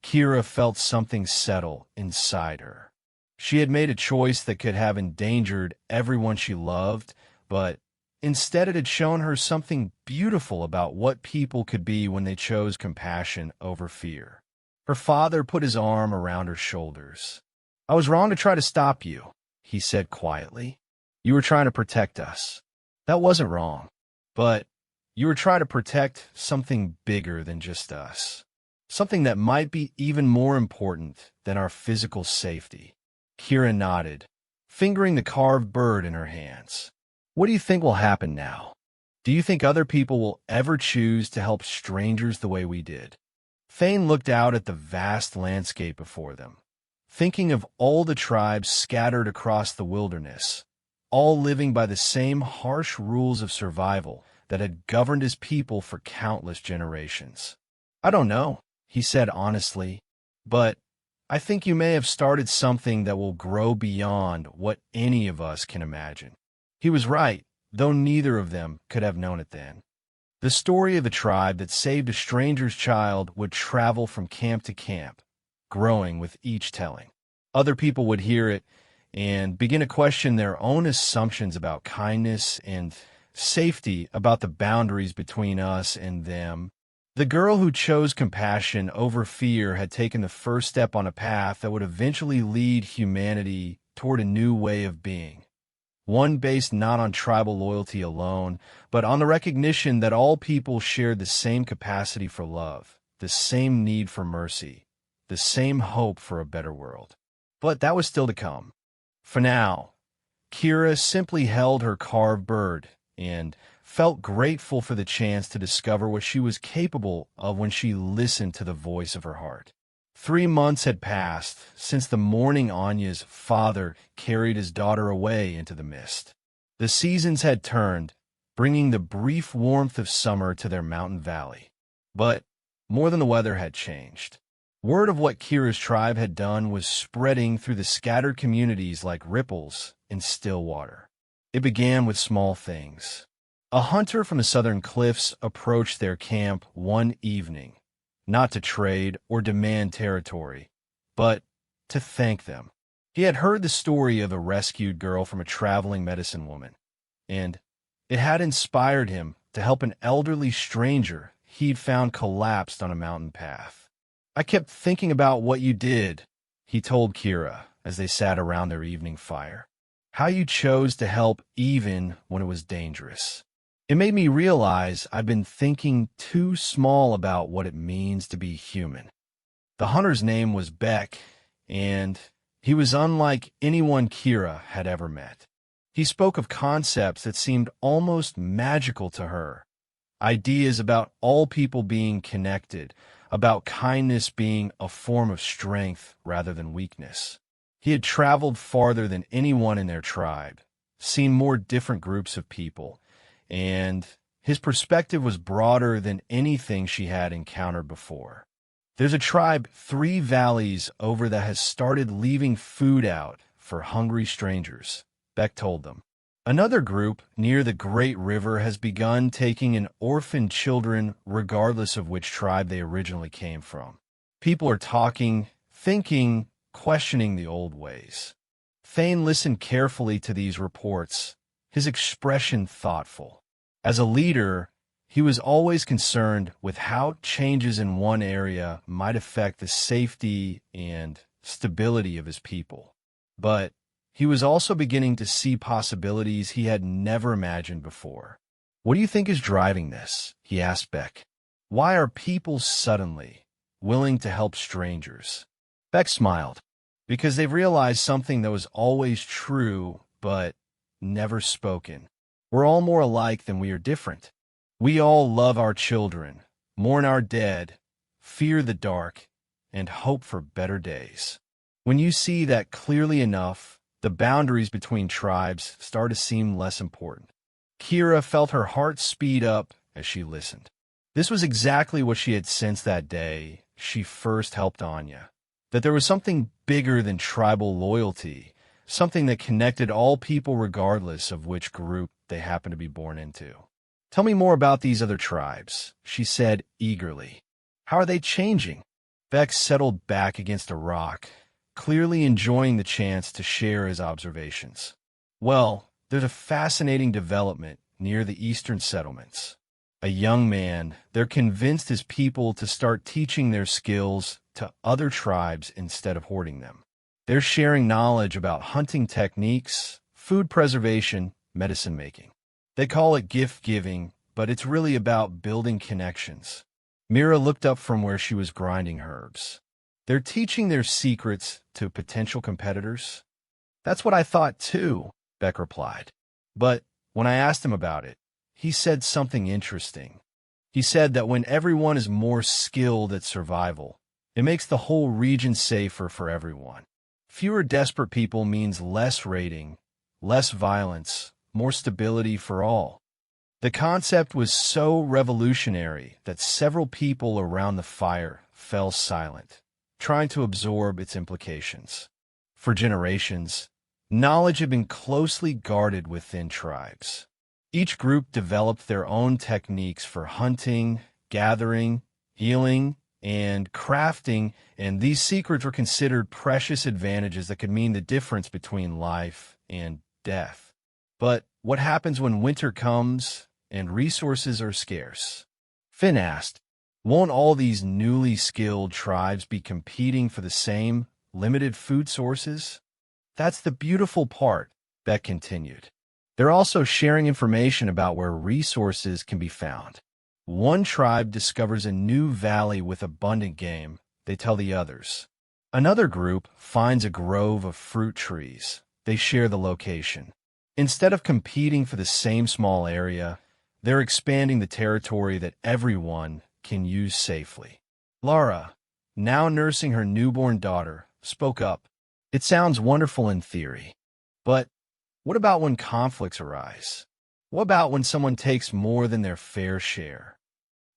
Kira felt something settle inside her. She had made a choice that could have endangered everyone she loved, but instead it had shown her something beautiful about what people could be when they chose compassion over fear. Her father put his arm around her shoulders. "I was wrong to try to stop you," he said quietly. "You were trying to protect us. That wasn't wrong. But you were trying to protect something bigger than just us. Something that might be even more important than our physical safety." Kira nodded, fingering the carved bird in her hands. "What do you think will happen now? Do you think other people will ever choose to help strangers the way we did?" Thane looked out at the vast landscape before them, thinking of all the tribes scattered across the wilderness, all living by the same harsh rules of survival that had governed his people for countless generations. "I don't know," he said honestly, "but I think you may have started something that will grow beyond what any of us can imagine." He was right, though neither of them could have known it then. The story of the tribe that saved a stranger's child would travel from camp to camp, growing with each telling. Other people would hear it and begin to question their own assumptions about kindness and safety, about the boundaries between us and them. The girl who chose compassion over fear had taken the first step on a path that would eventually lead humanity toward a new way of being, one based not on tribal loyalty alone, but on the recognition that all people shared the same capacity for love, the same need for mercy, the same hope for a better world. But that was still to come. For now, Kira simply held her carved bird and felt grateful for the chance to discover what she was capable of when she listened to the voice of her heart. 3 months had passed since the morning Anya's father carried his daughter away into the mist. The seasons had turned, bringing the brief warmth of summer to their mountain valley. But more than the weather had changed. Word of what Kira's tribe had done was spreading through the scattered communities like ripples in still water. It began with small things. A hunter from the southern cliffs approached their camp one evening, not to trade or demand territory, but to thank them. He had heard the story of a rescued girl from a traveling medicine woman, and it had inspired him to help an elderly stranger he'd found collapsed on a mountain path. "I kept thinking about what you did," he told Kira as they sat around their evening fire. "How you chose to help even when it was dangerous. It made me realize I've been thinking too small about what it means to be human." The hunter's name was Beck, and he was unlike anyone Kira had ever met. He spoke of concepts that seemed almost magical to her, ideas about all people being connected, about kindness being a form of strength rather than weakness. He had traveled farther than anyone in their tribe, seen more different groups of people, and his perspective was broader than anything she had encountered before. "There's a tribe 3 valleys over that has started leaving food out for hungry strangers," Beck told them. "Another group near the Great River has begun taking in orphaned children regardless of which tribe they originally came from. People are talking, thinking, questioning the old ways." Thane listened carefully to these reports, his expression thoughtful. As a leader, he was always concerned with how changes in one area might affect the safety and stability of his people. But he was also beginning to see possibilities he had never imagined before. "What do you think is driving this?" he asked Beck. "Why are people suddenly willing to help strangers?" Beck smiled. "Because they've realized something that was always true, but never spoken. We're all more alike than we are different. We all love our children, mourn our dead, fear the dark, and hope for better days. When you see that clearly enough, the boundaries between tribes start to seem less important." Kira felt her heart speed up as she listened. This was exactly what she had sensed that day she first helped Anya. That there was something bigger than tribal loyalty, something that connected all people regardless of which group they happened to be born into. "Tell me more about these other tribes," she said eagerly. "How are they changing?" Beck settled back against a rock, clearly enjoying the chance to share his observations. "Well, there's a fascinating development near the eastern settlements. A young man, they're convinced his people to start teaching their skills to other tribes instead of hoarding them. They're sharing knowledge about hunting techniques, food preservation, medicine making. They call it gift giving, but it's really about building connections." Mira looked up from where she was grinding herbs. "They're teaching their secrets to potential competitors?" "That's what I thought too," Beck replied. "But when I asked him about it, he said something interesting. He said that when everyone is more skilled at survival, it makes the whole region safer for everyone. Fewer desperate people means less raiding, less violence, more stability for all." The concept was so revolutionary that several people around the fire fell silent, trying to absorb its implications. For generations, knowledge had been closely guarded within tribes. Each group developed their own techniques for hunting, gathering, healing, and crafting, and these secrets were considered precious advantages that could mean the difference between life and death. But what happens when winter comes and resources are scarce? Finn asked. "Won't all these newly skilled tribes be competing for the same limited food sources?" "That's the beautiful part," Beck continued. They're also sharing information about where resources can be found. One tribe discovers a new valley with abundant game. They tell the others. Another group finds a grove of fruit trees. They share the location. Instead of competing for the same small area, they're expanding the territory that everyone can use safely. Laura, now nursing her newborn daughter, spoke up. It sounds wonderful in theory, but what about when conflicts arise? What about when someone takes more than their fair share?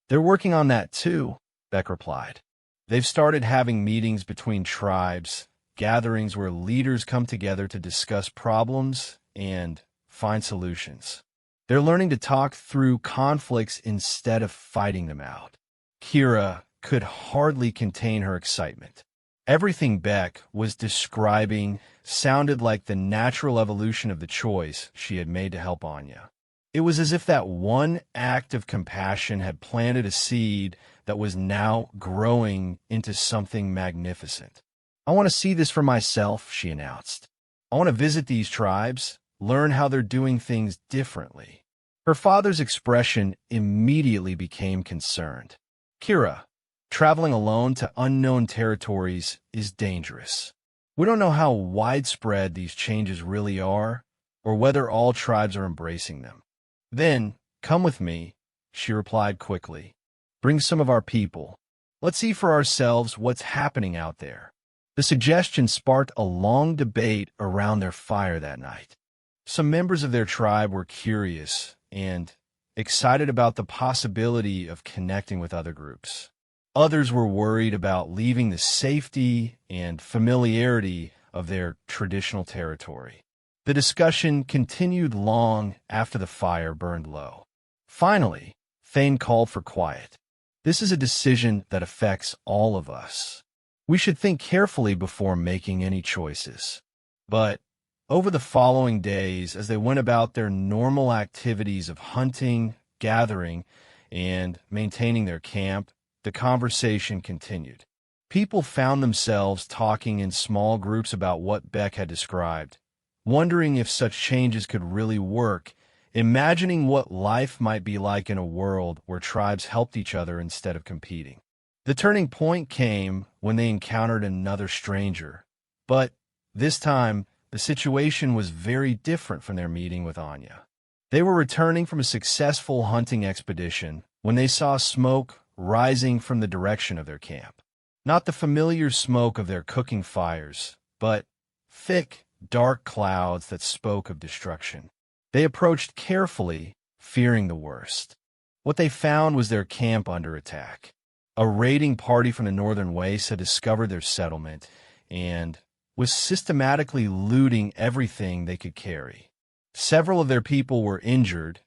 They're working on that too, Beck replied. They've started having meetings between tribes, gatherings where leaders come together to discuss problems and find solutions. They're learning to talk through conflicts instead of fighting them out. Kira could hardly contain her excitement. Everything Beck was describing sounded like the natural evolution of the choice she had made to help Anya. It was as if that one act of compassion had planted a seed that was now growing into something magnificent. I want to see this for myself, she announced. I want to visit these tribes, learn how they're doing things differently. Her father's expression immediately became concerned. Kira, traveling alone to unknown territories is dangerous. We don't know how widespread these changes really are, or whether all tribes are embracing them. Then, come with me, she replied quickly. Bring some of our people. Let's see for ourselves what's happening out there. The suggestion sparked a long debate around their fire that night. Some members of their tribe were curious and excited about the possibility of connecting with other groups. Others were worried about leaving the safety and familiarity of their traditional territory. The discussion continued long after the fire burned low. Finally, Thane called for quiet. This is a decision that affects all of us. We should think carefully before making any choices. But over the following days, as they went about their normal activities of hunting, gathering, and maintaining their camp, the conversation continued. People found themselves talking in small groups about what Beck had described, wondering if such changes could really work, imagining what life might be like in a world where tribes helped each other instead of competing. The turning point came when they encountered another stranger, but this time the situation was very different from their meeting with Anya. They were returning from a successful hunting expedition when they saw smoke rising from the direction of their camp. Not the familiar smoke of their cooking fires, but thick, dark clouds that spoke of destruction. They approached carefully, fearing the worst. What they found was their camp under attack. A raiding party from the northern wastes had discovered their settlement and was systematically looting everything they could carry. Several of their people were injured,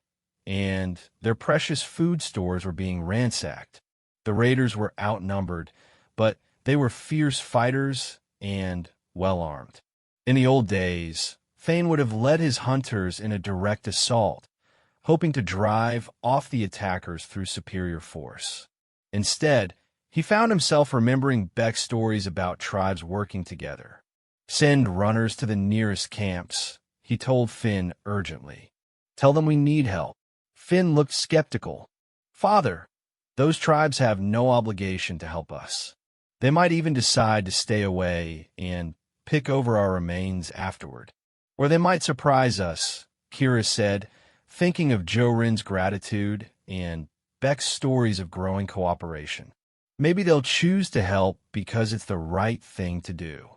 and their precious food stores were being ransacked. The raiders were outnumbered, but they were fierce fighters and well-armed. In the old days, Thane would have led his hunters in a direct assault, hoping to drive off the attackers through superior force. Instead, he found himself remembering Beck's stories about tribes working together. Send runners to the nearest camps, he told Finn urgently. Tell them we need help. Finn looked skeptical. Father, those tribes have no obligation to help us. They might even decide to stay away and pick over our remains afterward. Or they might surprise us, Kira said, thinking of Jorin's gratitude and Beck's stories of growing cooperation. Maybe they'll choose to help because it's the right thing to do.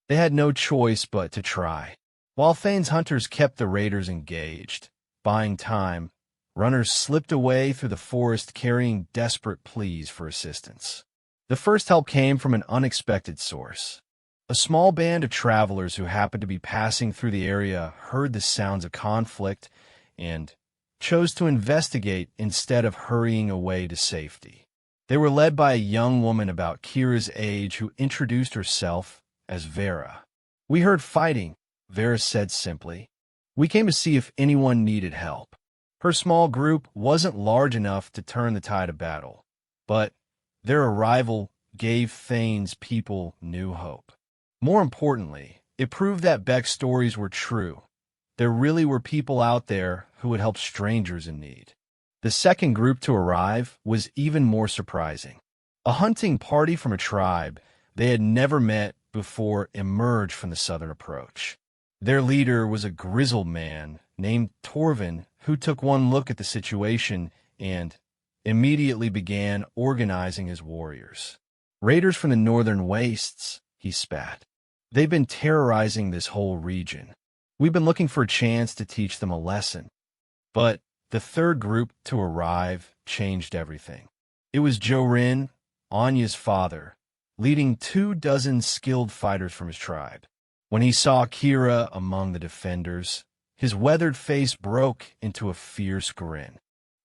They had no choice but to try. While Thane's hunters kept the raiders engaged, buying time, runners slipped away through the forest carrying desperate pleas for assistance. The first help came from an unexpected source. A small band of travelers who happened to be passing through the area heard the sounds of conflict and chose to investigate instead of hurrying away to safety. They were led by a young woman about Kira's age who introduced herself as Vera. We heard fighting, Vera said simply. We came to see if anyone needed help. Her small group wasn't large enough to turn the tide of battle, but their arrival gave Thane's people new hope. More importantly, it proved that Beck's stories were true. There really were people out there who would help strangers in need. The second group to arrive was even more surprising. A hunting party from a tribe they had never met before emerged from the southern approach. Their leader was a grizzled man named Torvin who took one look at the situation and immediately began organizing his warriors. Raiders from the northern wastes, he spat. They've been terrorizing this whole region. We've been looking for a chance to teach them a lesson. But the third group to arrive changed everything. It was Jorin, Anya's father, leading 24 skilled fighters from his tribe. When he saw Kira among the defenders, his weathered face broke into a fierce grin.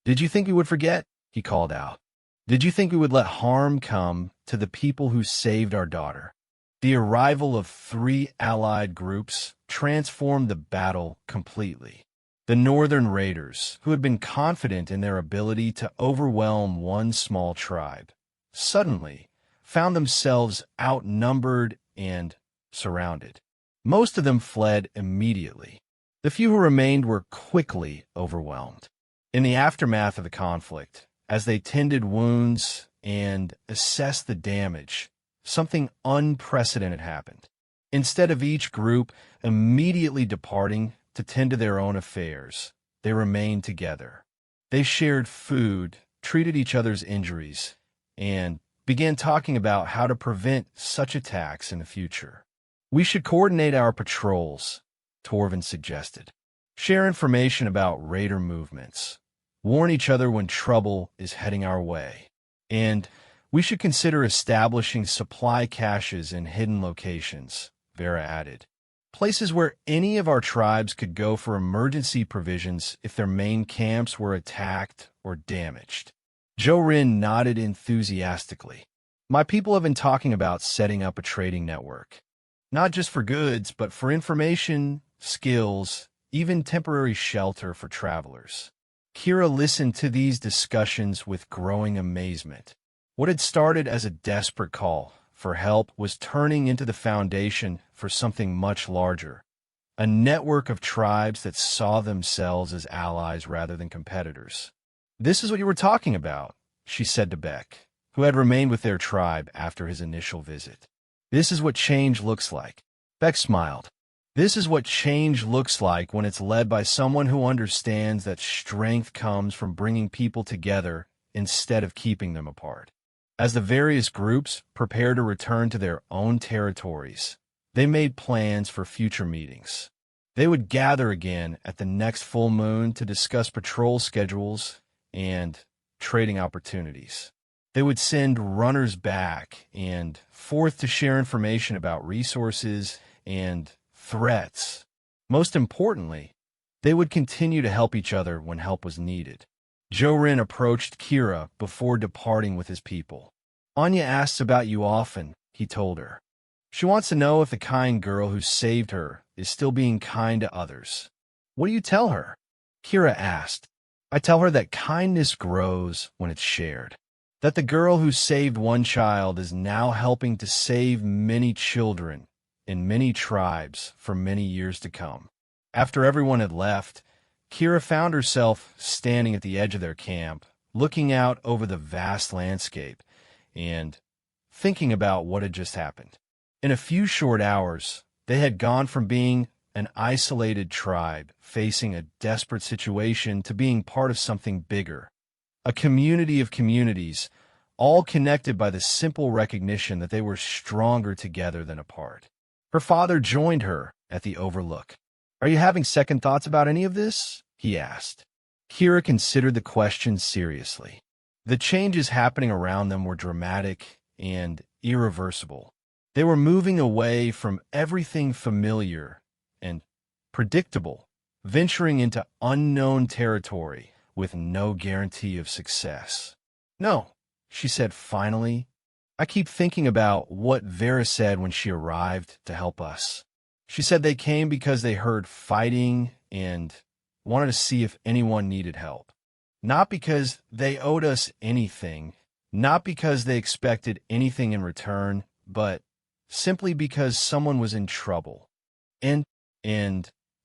"Did you think we would forget?" he called out. "Did you think we would let harm come to the people who saved our daughter?" The arrival of 3 allied groups transformed the battle completely. The Northern Raiders, who had been confident in their ability to overwhelm one small tribe, suddenly found themselves outnumbered and surrounded. Most of them fled immediately. The few who remained were quickly overwhelmed. In the aftermath of the conflict, as they tended wounds and assessed the damage, something unprecedented happened. Instead of each group immediately departing to tend to their own affairs, they remained together. They shared food, treated each other's injuries, and began talking about how to prevent such attacks in the future. "We should coordinate our patrols," Torvin suggested. "Share information about raider movements. Warn each other when trouble is heading our way. And we should consider establishing supply caches in hidden locations," Vera added. "Places where any of our tribes could go for emergency provisions if their main camps were attacked or damaged." Jorin nodded enthusiastically. "My people have been talking about setting up a trading network. Not just for goods, but for information, skills, even temporary shelter for travelers." Kira listened to these discussions with growing amazement. What had started as a desperate call for help was turning into the foundation for something much larger, a network of tribes that saw themselves as allies rather than competitors. "This is what you were talking about," she said to Beck, who had remained with their tribe after his initial visit. "This is what change looks like." Beck smiled. "This is what change looks like when it's led by someone who understands that strength comes from bringing people together instead of keeping them apart." As the various groups prepared to return to their own territories, they made plans for future meetings. They would gather again at the next full moon to discuss patrol schedules and trading opportunities. They would send runners back and forth to share information about resources and threats. Most importantly, they would continue to help each other when help was needed. Jorin approached Kira before departing with his people. "Anya asks about you often," he told her. "She wants to know if the kind girl who saved her is still being kind to others." "What do you tell her?" Kira asked. "I tell her that kindness grows when it's shared. That the girl who saved one child is now helping to save many children in many tribes for many years to come." After everyone had left, Kira found herself standing at the edge of their camp, looking out over the vast landscape and thinking about what had just happened. In a few short hours, they had gone from being an isolated tribe facing a desperate situation to being part of something bigger, a community of communities, all connected by the simple recognition that they were stronger together than apart. Her father joined her at the overlook. "Are you having second thoughts about any of this?" he asked. Kira considered the question seriously. The changes happening around them were dramatic and irreversible. They were moving away from everything familiar and predictable, venturing into unknown territory with no guarantee of success. "No," she said finally. "I keep thinking about what Vera said when she arrived to help us. She said they came because they heard fighting and wanted to see if anyone needed help. Not because they owed us anything, not because they expected anything in return, but simply because someone was in trouble. And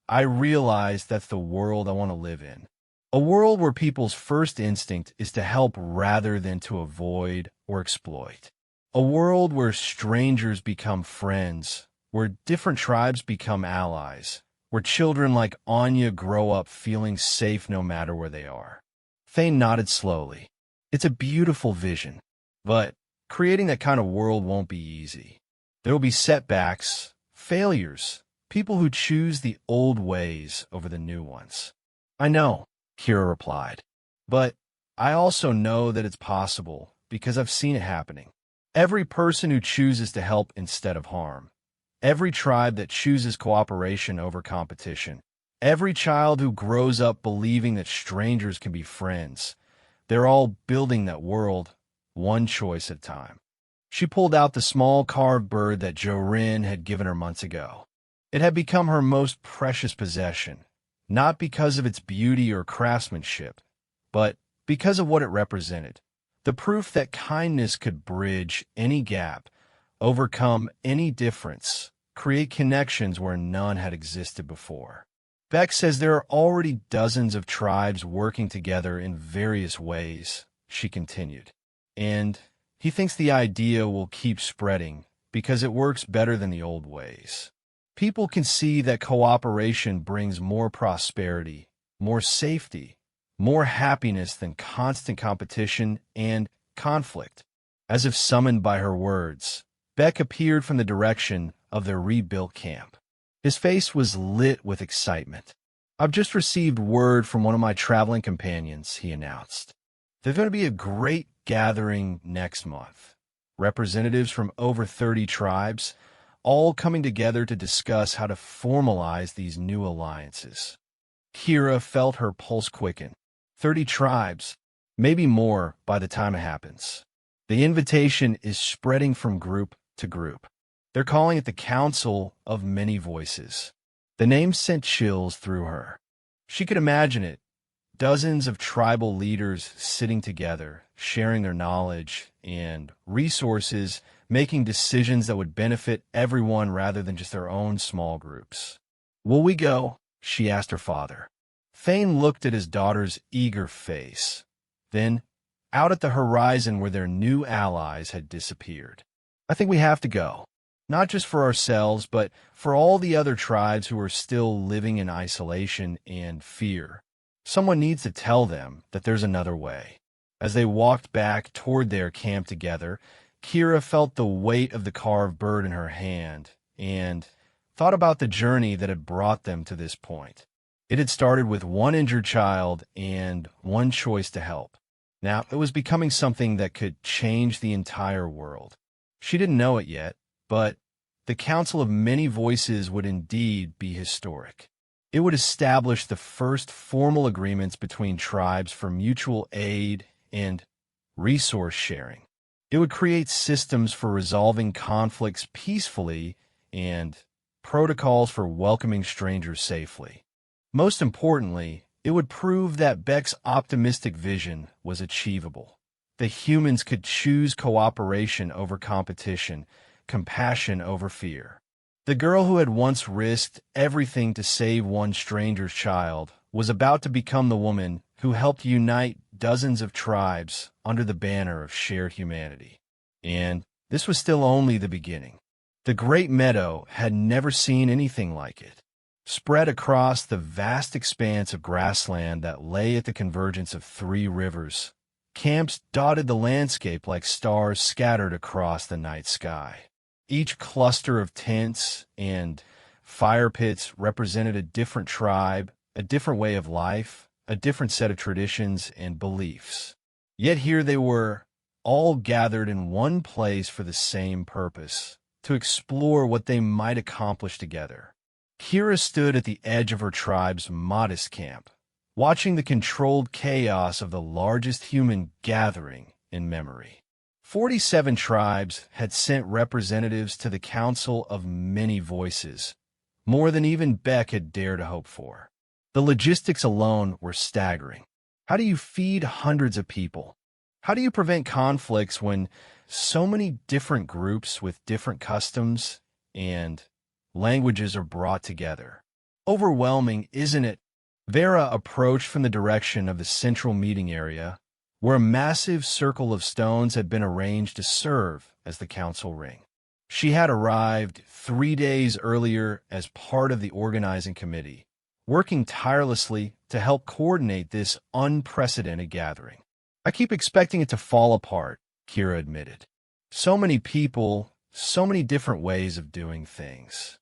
I realize that's the world I want to live in. A world where people's first instinct is to help rather than to avoid or exploit. A world where strangers become friends, where different tribes become allies, where children like Anya grow up feeling safe no matter where they are. Thane nodded slowly. It's a beautiful vision, but creating that kind of world won't be easy. There will be setbacks, failures, people who choose the old ways over the new ones. I know, Kira replied, but I also know that it's possible because I've seen it happening. Every person who chooses to help instead of harm, every tribe that chooses cooperation over competition, every child who grows up believing that strangers can be friends, they're all building that world, one choice at a time. She pulled out the small carved bird that Jorin had given her months ago. It had become her most precious possession, not because of its beauty or craftsmanship, but because of what it represented. The proof that kindness could bridge any gap, overcome any difference, create connections where none had existed before. Beck says there are already dozens of tribes working together in various ways, she continued. And he thinks the idea will keep spreading because it works better than the old ways. People can see that cooperation brings more prosperity, more safety, more happiness than constant competition and conflict. As if summoned by her words, Beck appeared from the direction of their rebuilt camp. His face was lit with excitement. I've just received word from one of my traveling companions, he announced. There's going to be a great gathering next month. Representatives from over 30 tribes, all coming together to discuss how to formalize these new alliances. Kira felt her pulse quicken. 30 tribes, maybe more by the time it happens. The invitation is spreading from group to group. They're calling it the Council of Many Voices. The name sent chills through her. She could imagine it. Dozens of tribal leaders sitting together, sharing their knowledge and resources, making decisions that would benefit everyone rather than just their own small groups. Will we go? She asked her father. Thane looked at his daughter's eager face. Then, out at the horizon where their new allies had disappeared. I think we have to go. Not just for ourselves, but for all the other tribes who are still living in isolation and fear. Someone needs to tell them that there's another way. As they walked back toward their camp together, Kira felt the weight of the carved bird in her hand and thought about the journey that had brought them to this point. It had started with one injured child and one choice to help. Now it was becoming something that could change the entire world. She didn't know it yet, but the Council of Many Voices would indeed be historic. It would establish the first formal agreements between tribes for mutual aid and resource sharing. It would create systems for resolving conflicts peacefully and protocols for welcoming strangers safely. Most importantly, it would prove that Beck's optimistic vision was achievable. The humans could choose cooperation over competition, compassion over fear. The girl who had once risked everything to save one stranger's child was about to become the woman who helped unite dozens of tribes under the banner of shared humanity. And this was still only the beginning. The Great Meadow had never seen anything like it. Spread across the vast expanse of grassland that lay at the convergence of 3 rivers, camps dotted the landscape like stars scattered across the night sky. Each cluster of tents and fire pits represented a different tribe, a different way of life, a different set of traditions and beliefs. Yet here they were, all gathered in one place for the same purpose, to explore what they might accomplish together. Kira stood at the edge of her tribe's modest camp, watching the controlled chaos of the largest human gathering in memory. 47 tribes had sent representatives to the Council of Many Voices, more than even Beck had dared to hope for. The logistics alone were staggering. How do you feed hundreds of people? How do you prevent conflicts when so many different groups with different customs and languages are brought together? Overwhelming, isn't it? Vera approached from the direction of the central meeting area, where a massive circle of stones had been arranged to serve as the council ring. She had arrived 3 days earlier as part of the organizing committee, working tirelessly to help coordinate this unprecedented gathering. I keep expecting it to fall apart, Kira admitted. So many people, so many different ways of doing things.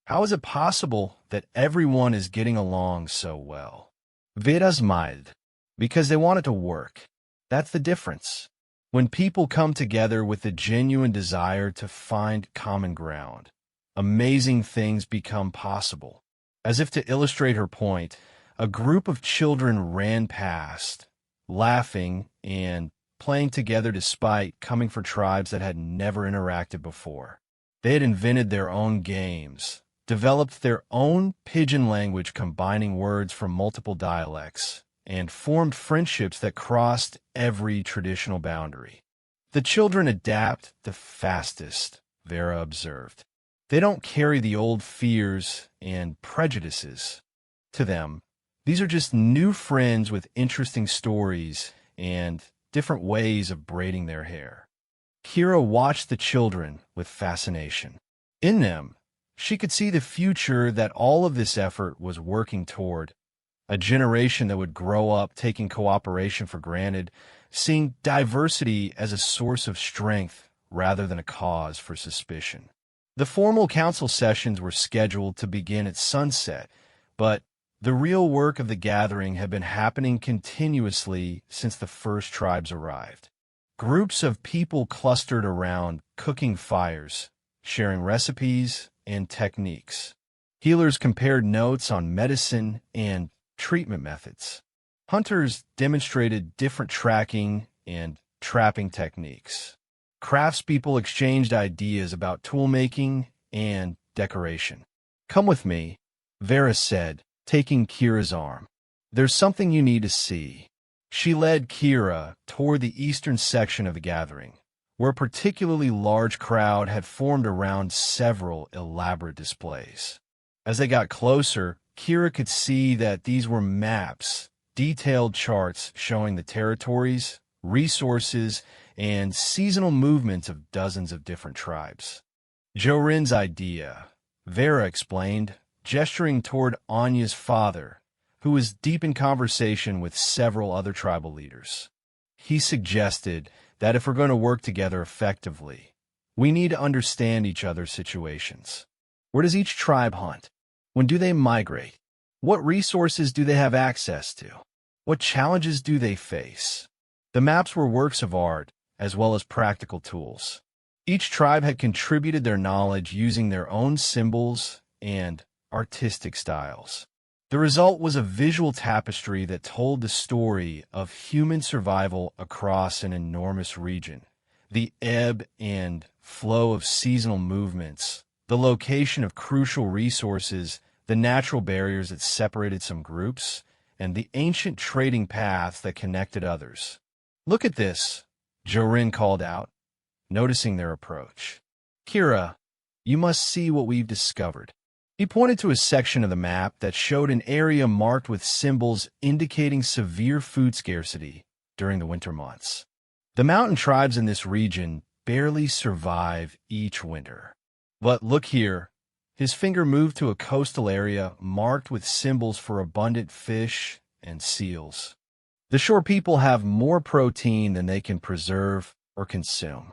How is it possible that everyone is getting along so well? Vera smiled, because they want it to work. That's the difference. When people come together with a genuine desire to find common ground, amazing things become possible. As if to illustrate her point, a group of children ran past, laughing and playing together despite coming from tribes that had never interacted before. They had invented their own games, developed their own pidgin language combining words from multiple dialects, and formed friendships that crossed every traditional boundary. The children adapt the fastest, Vera observed. They don't carry the old fears and prejudices. To them, these are just new friends with interesting stories and different ways of braiding their hair. Kira watched the children with fascination. In them, she could see the future that all of this effort was working toward, a generation that would grow up taking cooperation for granted, seeing diversity as a source of strength rather than a cause for suspicion. The formal council sessions were scheduled to begin at sunset, but the real work of the gathering had been happening continuously since the first tribes arrived. Groups of people clustered around cooking fires, sharing recipes and techniques. Healers compared notes on medicine and treatment methods. Hunters demonstrated different tracking and trapping techniques. Craftspeople exchanged ideas about toolmaking and decoration. "Come with me," Vera said, taking Kira's arm. "There's something you need to see." She led Kira toward the eastern section of the gathering, where a particularly large crowd had formed around several elaborate displays. As they got closer, Kira could see that these were maps, detailed charts showing the territories, resources, and seasonal movements of dozens of different tribes. Jorin's idea, Vera explained, gesturing toward Anya's father, who was deep in conversation with several other tribal leaders. He suggested that if we're going to work together effectively, we need to understand each other's situations. Where does each tribe hunt? When do they migrate? What resources do they have access to? What challenges do they face? The maps were works of art, as well as practical tools. Each tribe had contributed their knowledge using their own symbols and artistic styles. The result was a visual tapestry that told the story of human survival across an enormous region. The ebb and flow of seasonal movements, the location of crucial resources, the natural barriers that separated some groups, and the ancient trading paths that connected others. "Look at this," Jorin called out, noticing their approach. "Kira, you must see what we've discovered." He pointed to a section of the map that showed an area marked with symbols indicating severe food scarcity during the winter months. The mountain tribes in this region barely survive each winter. But look here. His finger moved to a coastal area marked with symbols for abundant fish and seals. The shore people have more protein than they can preserve or consume.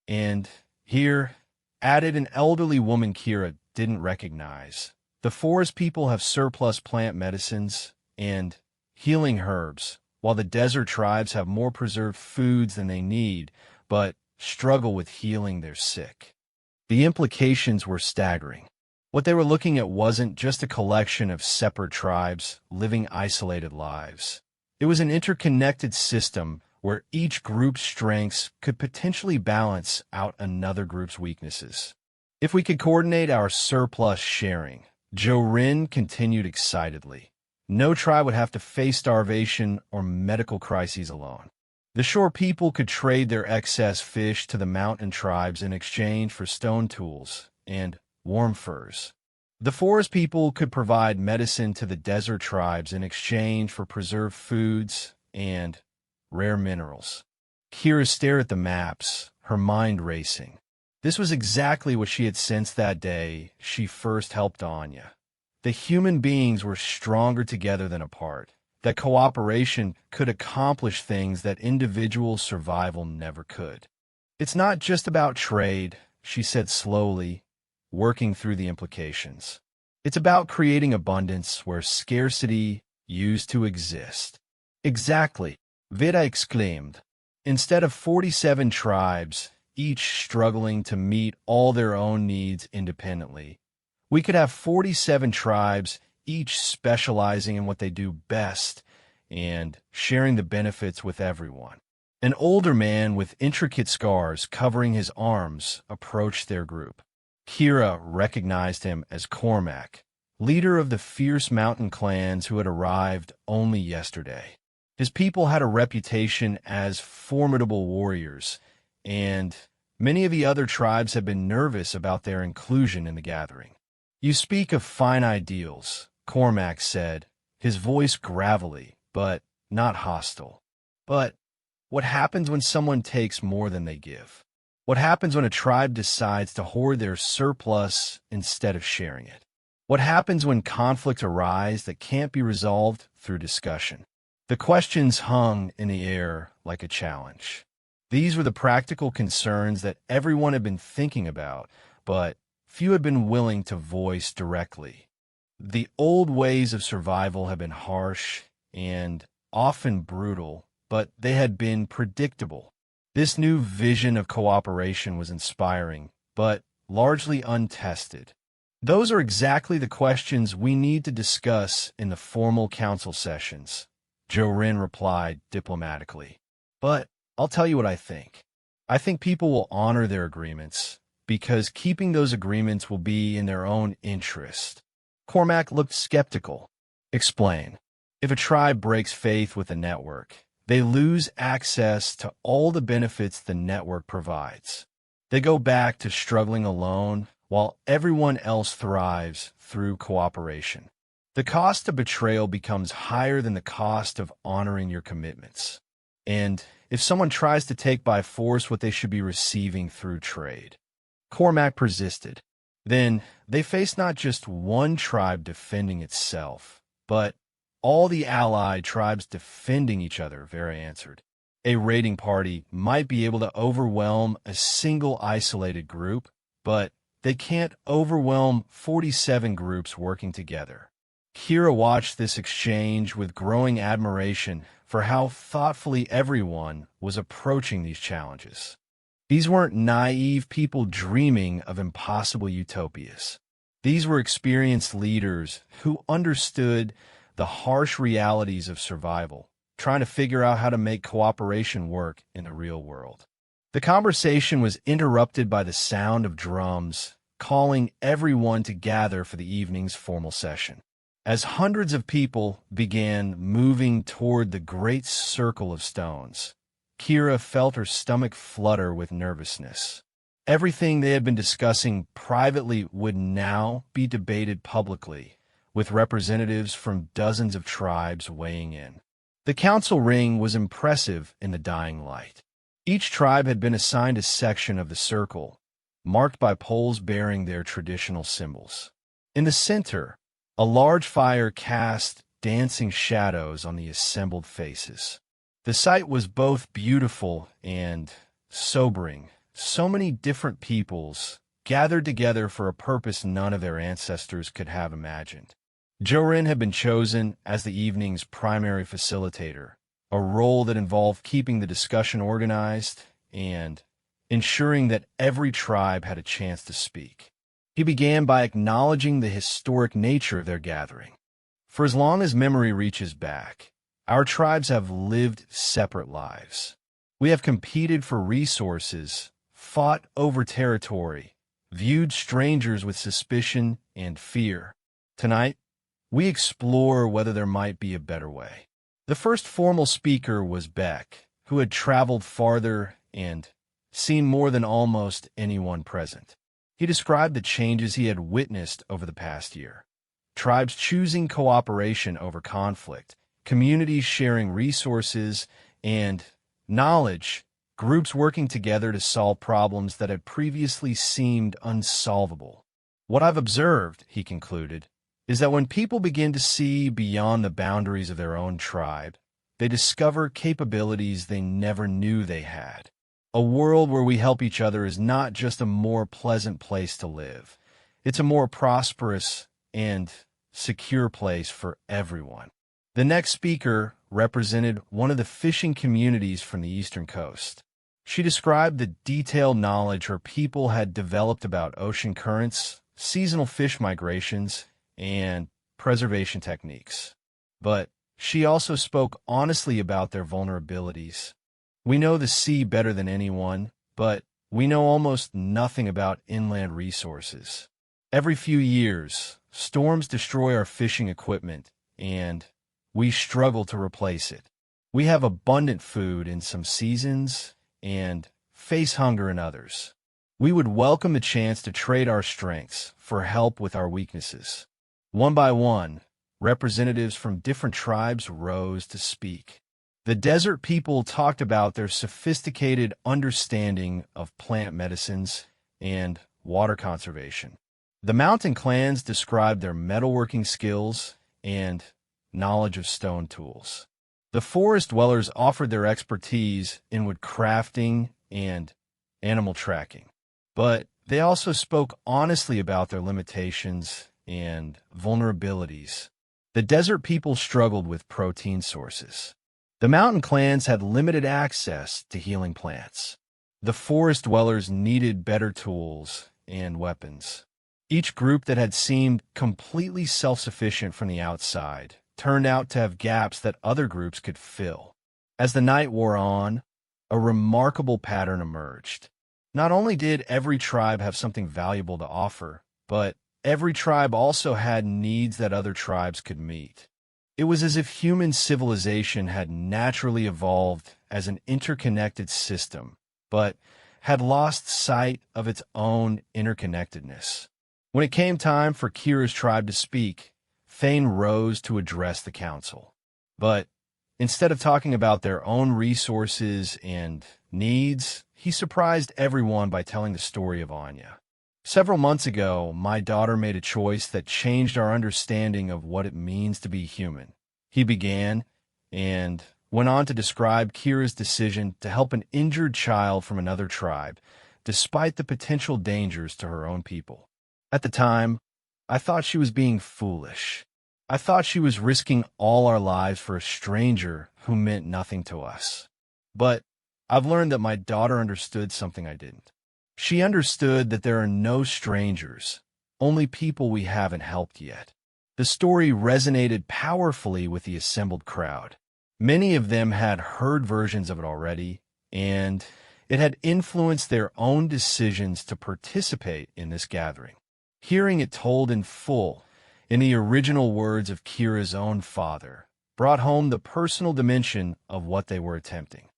And here, added an elderly woman Kira didn't recognize. The forest people have surplus plant medicines and healing herbs, while the desert tribes have more preserved foods than they need, but struggle with healing their sick. The implications were staggering. What they were looking at wasn't just a collection of separate tribes living isolated lives. It was an interconnected system where each group's strengths could potentially balance out another group's weaknesses. "If we could coordinate our surplus sharing," Jorin continued excitedly, "no tribe would have to face starvation or medical crises alone. The shore people could trade their excess fish to the mountain tribes in exchange for stone tools and warm furs. The forest people could provide medicine to the desert tribes in exchange for preserved foods and rare minerals. Kira stared at the maps, her mind racing. This was exactly what she had sensed that day she first helped Anya. The human beings were stronger together than apart, that cooperation could accomplish things that individual survival never could. It's not just about trade, she said slowly, working through the implications. It's about creating abundance where scarcity used to exist. Exactly, Vida exclaimed. Instead of 47 tribes, each struggling to meet all their own needs independently, we could have 47 tribes, each specializing in what they do best and sharing the benefits with everyone. An older man with intricate scars covering his arms approached their group. Kira recognized him as Cormac, leader of the fierce mountain clans who had arrived only yesterday. His people had a reputation as formidable warriors, and many of the other tribes had been nervous about their inclusion in the gathering. You speak of fine ideals, Cormac said, his voice gravelly, but not hostile. But what happens when someone takes more than they give? What happens when a tribe decides to hoard their surplus instead of sharing it? What happens when conflict arises that can't be resolved through discussion? The questions hung in the air like a challenge. These were the practical concerns that everyone had been thinking about, but few had been willing to voice directly. The old ways of survival had been harsh and often brutal, but they had been predictable. This new vision of cooperation was inspiring, but largely untested. Those are exactly the questions we need to discuss in the formal council sessions, Jorin replied diplomatically. But I'll tell you what I think. I think people will honor their agreements, because keeping those agreements will be in their own interest. Cormac looked skeptical. Explain. If a tribe breaks faith with a network, they lose access to all the benefits the network provides. They go back to struggling alone while everyone else thrives through cooperation. The cost of betrayal becomes higher than the cost of honoring your commitments. And if someone tries to take by force what they should be receiving through trade, Cormac persisted. Then they faced not just one tribe defending itself, but all the allied tribes defending each other, Vera answered. A raiding party might be able to overwhelm a single isolated group, but they can't overwhelm 47 groups working together. Kira watched this exchange with growing admiration for how thoughtfully everyone was approaching these challenges. These weren't naive people dreaming of impossible utopias. These were experienced leaders who understood the harsh realities of survival, trying to figure out how to make cooperation work in the real world. The conversation was interrupted by the sound of drums, calling everyone to gather for the evening's formal session. As hundreds of people began moving toward the great circle of stones, Kira felt her stomach flutter with nervousness. Everything they had been discussing privately would now be debated publicly, with representatives from dozens of tribes weighing in. The council ring was impressive in the dying light. Each tribe had been assigned a section of the circle, marked by poles bearing their traditional symbols. In the center, a large fire cast dancing shadows on the assembled faces. The sight was both beautiful and sobering. So many different peoples gathered together for a purpose none of their ancestors could have imagined. Jorin had been chosen as the evening's primary facilitator, a role that involved keeping the discussion organized and ensuring that every tribe had a chance to speak. He began by acknowledging the historic nature of their gathering. For as long as memory reaches back, our tribes have lived separate lives. We have competed for resources, fought over territory, viewed strangers with suspicion and fear. Tonight, we explore whether there might be a better way. The first formal speaker was Beck, who had traveled farther and seen more than almost anyone present. He described the changes he had witnessed over the past year. Tribes choosing cooperation over conflict, communities sharing resources and knowledge, groups working together to solve problems that had previously seemed unsolvable. What I've observed, he concluded, is that when people begin to see beyond the boundaries of their own tribe, they discover capabilities they never knew they had. A world where we help each other is not just a more pleasant place to live. It's a more prosperous and secure place for everyone. The next speaker represented one of the fishing communities from the eastern coast. She described the detailed knowledge her people had developed about ocean currents, seasonal fish migrations, and preservation techniques. But she also spoke honestly about their vulnerabilities. We know the sea better than anyone, but we know almost nothing about inland resources. Every few years, storms destroy our fishing equipment, and we struggle to replace it. We have abundant food in some seasons and face hunger in others. We would welcome the chance to trade our strengths for help with our weaknesses. One by one, representatives from different tribes rose to speak. The desert people talked about their sophisticated understanding of plant medicines and water conservation. The mountain clans described their metalworking skills and knowledge of stone tools. The forest dwellers offered their expertise in wood crafting and animal tracking. But they also spoke honestly about their limitations and vulnerabilities. The desert people struggled with protein sources. The mountain clans had limited access to healing plants. The forest dwellers needed better tools and weapons. Each group that had seemed completely self-sufficient from the outside turned out to have gaps that other groups could fill. As the night wore on, a remarkable pattern emerged. Not only did every tribe have something valuable to offer, but every tribe also had needs that other tribes could meet. It was as if human civilization had naturally evolved as an interconnected system, but had lost sight of its own interconnectedness. When it came time for Kira's tribe to speak, Thane rose to address the council. But instead of talking about their own resources and needs, he surprised everyone by telling the story of Anya. Several months ago, my daughter made a choice that changed our understanding of what it means to be human. He began, and went on to describe Kira's decision to help an injured child from another tribe, despite the potential dangers to her own people. At the time, I thought she was being foolish. I thought she was risking all our lives for a stranger who meant nothing to us. But I've learned that my daughter understood something I didn't. She understood that there are no strangers, only people we haven't helped yet. The story resonated powerfully with the assembled crowd. Many of them had heard versions of it already, and it had influenced their own decisions to participate in this gathering. Hearing it told in full, in the original words of Kira's own father, brought home the personal dimension of what they were attempting.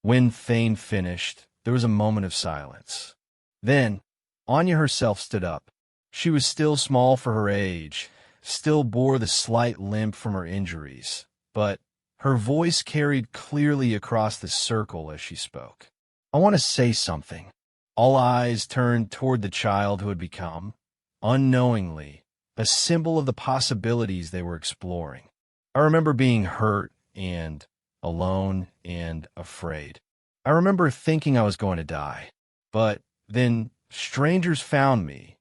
When Thane finished, there was a moment of silence. Then, Anya herself stood up. She was still small for her age, still bore the slight limp from her injuries, but her voice carried clearly across the circle as she spoke. I want to say something. All eyes turned toward the child who had become, unknowingly, a symbol of the possibilities they were exploring. I remember being hurt and alone and afraid. I remember thinking I was going to die, but then strangers found me,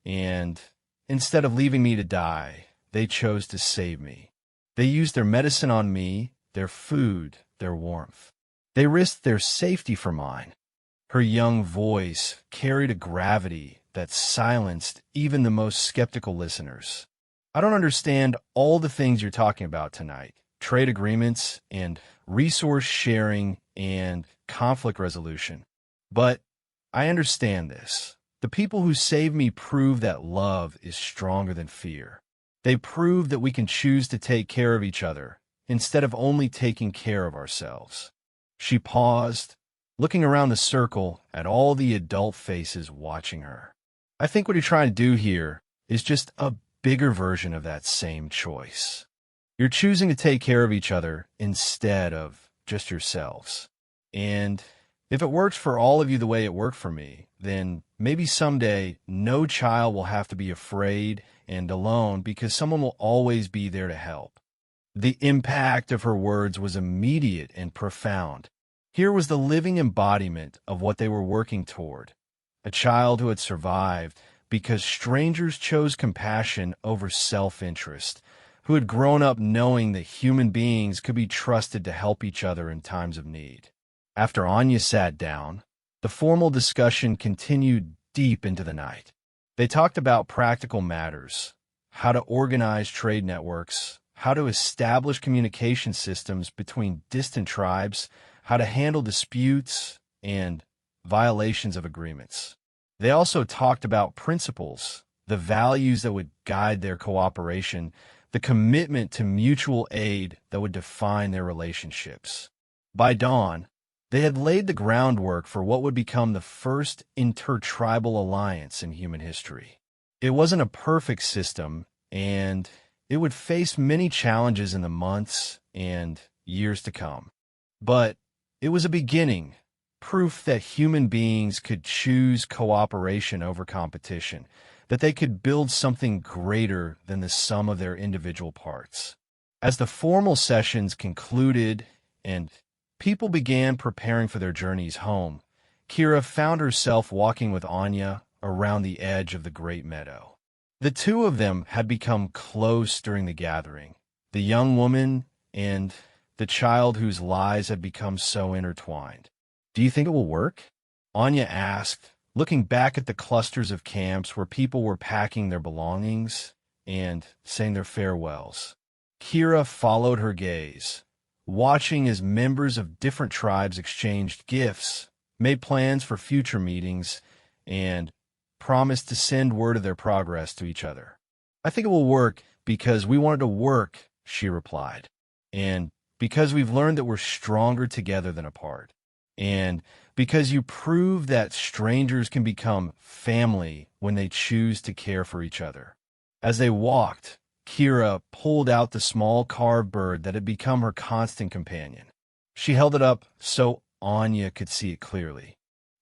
and instead of leaving me to die, they chose to save me. They used their medicine on me, their food, their warmth. They risked their safety for mine. Her young voice carried a gravity that silenced even the most skeptical listeners. I don't understand all the things you're talking about tonight. Trade agreements and resource sharing and conflict resolution. But I understand this. The people who saved me prove that love is stronger than fear. They prove that we can choose to take care of each other instead of only taking care of ourselves. She paused, looking around the circle at all the adult faces watching her. I think what you're trying to do here is just a bigger version of that same choice. You're choosing to take care of each other instead of just yourselves. And if it works for all of you the way it worked for me, then maybe someday no child will have to be afraid and alone because someone will always be there to help. The impact of her words was immediate and profound. Here was the living embodiment of what they were working toward. A child who had survived because strangers chose compassion over self-interest, who had grown up knowing that human beings could be trusted to help each other in times of need. After Anya sat down, the formal discussion continued deep into the night. They talked about practical matters, how to organize trade networks, how to establish communication systems between distant tribes, how to handle disputes, and violations of agreements. They also talked about principles, the values that would guide their cooperation, the commitment to mutual aid that would define their relationships. By dawn, they had laid the groundwork for what would become the first intertribal alliance in human history. It wasn't a perfect system, and it would face many challenges in the months and years to come. But it was a beginning, proof that human beings could choose cooperation over competition, that they could build something greater than the sum of their individual parts. As the formal sessions concluded and people began preparing for their journeys home, Kira found herself walking with Anya around the edge of the great meadow. The two of them had become close during the gathering, the young woman and the child whose lives had become so intertwined. "Do you think it will work?" Anya asked, looking back at the clusters of camps where people were packing their belongings and saying their farewells. Kira followed her gaze, watching as members of different tribes exchanged gifts, made plans for future meetings, and promised to send word of their progress to each other. "I think it will work because we want it to work," she replied, "and because we've learned that we're stronger together than apart, and because you prove that strangers can become family when they choose to care for each other." As they walked, Kira pulled out the small carved bird that had become her constant companion. She held it up so Anya could see it clearly.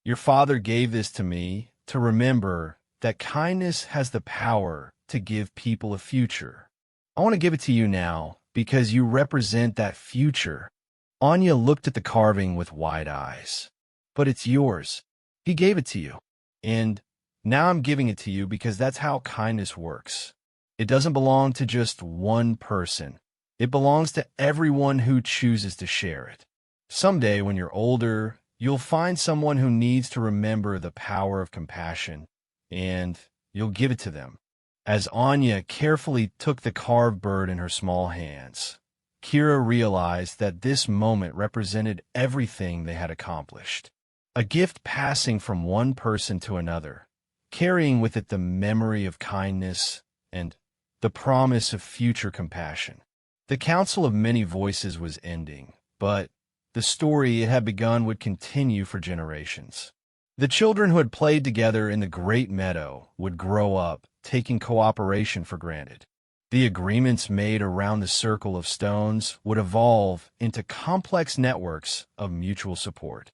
"Your father gave this to me to remember that kindness has the power to give people a future. I want to give it to you now because you represent that future." Anya looked at the carving with wide eyes. "But it's yours. He gave it to you. And now I'm giving it to you because that's how kindness works. It doesn't belong to just one person. It belongs to everyone who chooses to share it. Someday, when you're older, you'll find someone who needs to remember the power of compassion, and you'll give it to them." As Anya carefully took the carved bird in her small hands, Kira realized that this moment represented everything they had accomplished. A gift passing from one person to another, carrying with it the memory of kindness and the promise of future compassion. The Council of Many Voices was ending, but the story it had begun would continue for generations. The children who had played together in the great meadow would grow up, taking cooperation for granted. The agreements made around the circle of stones would evolve into complex networks of mutual support.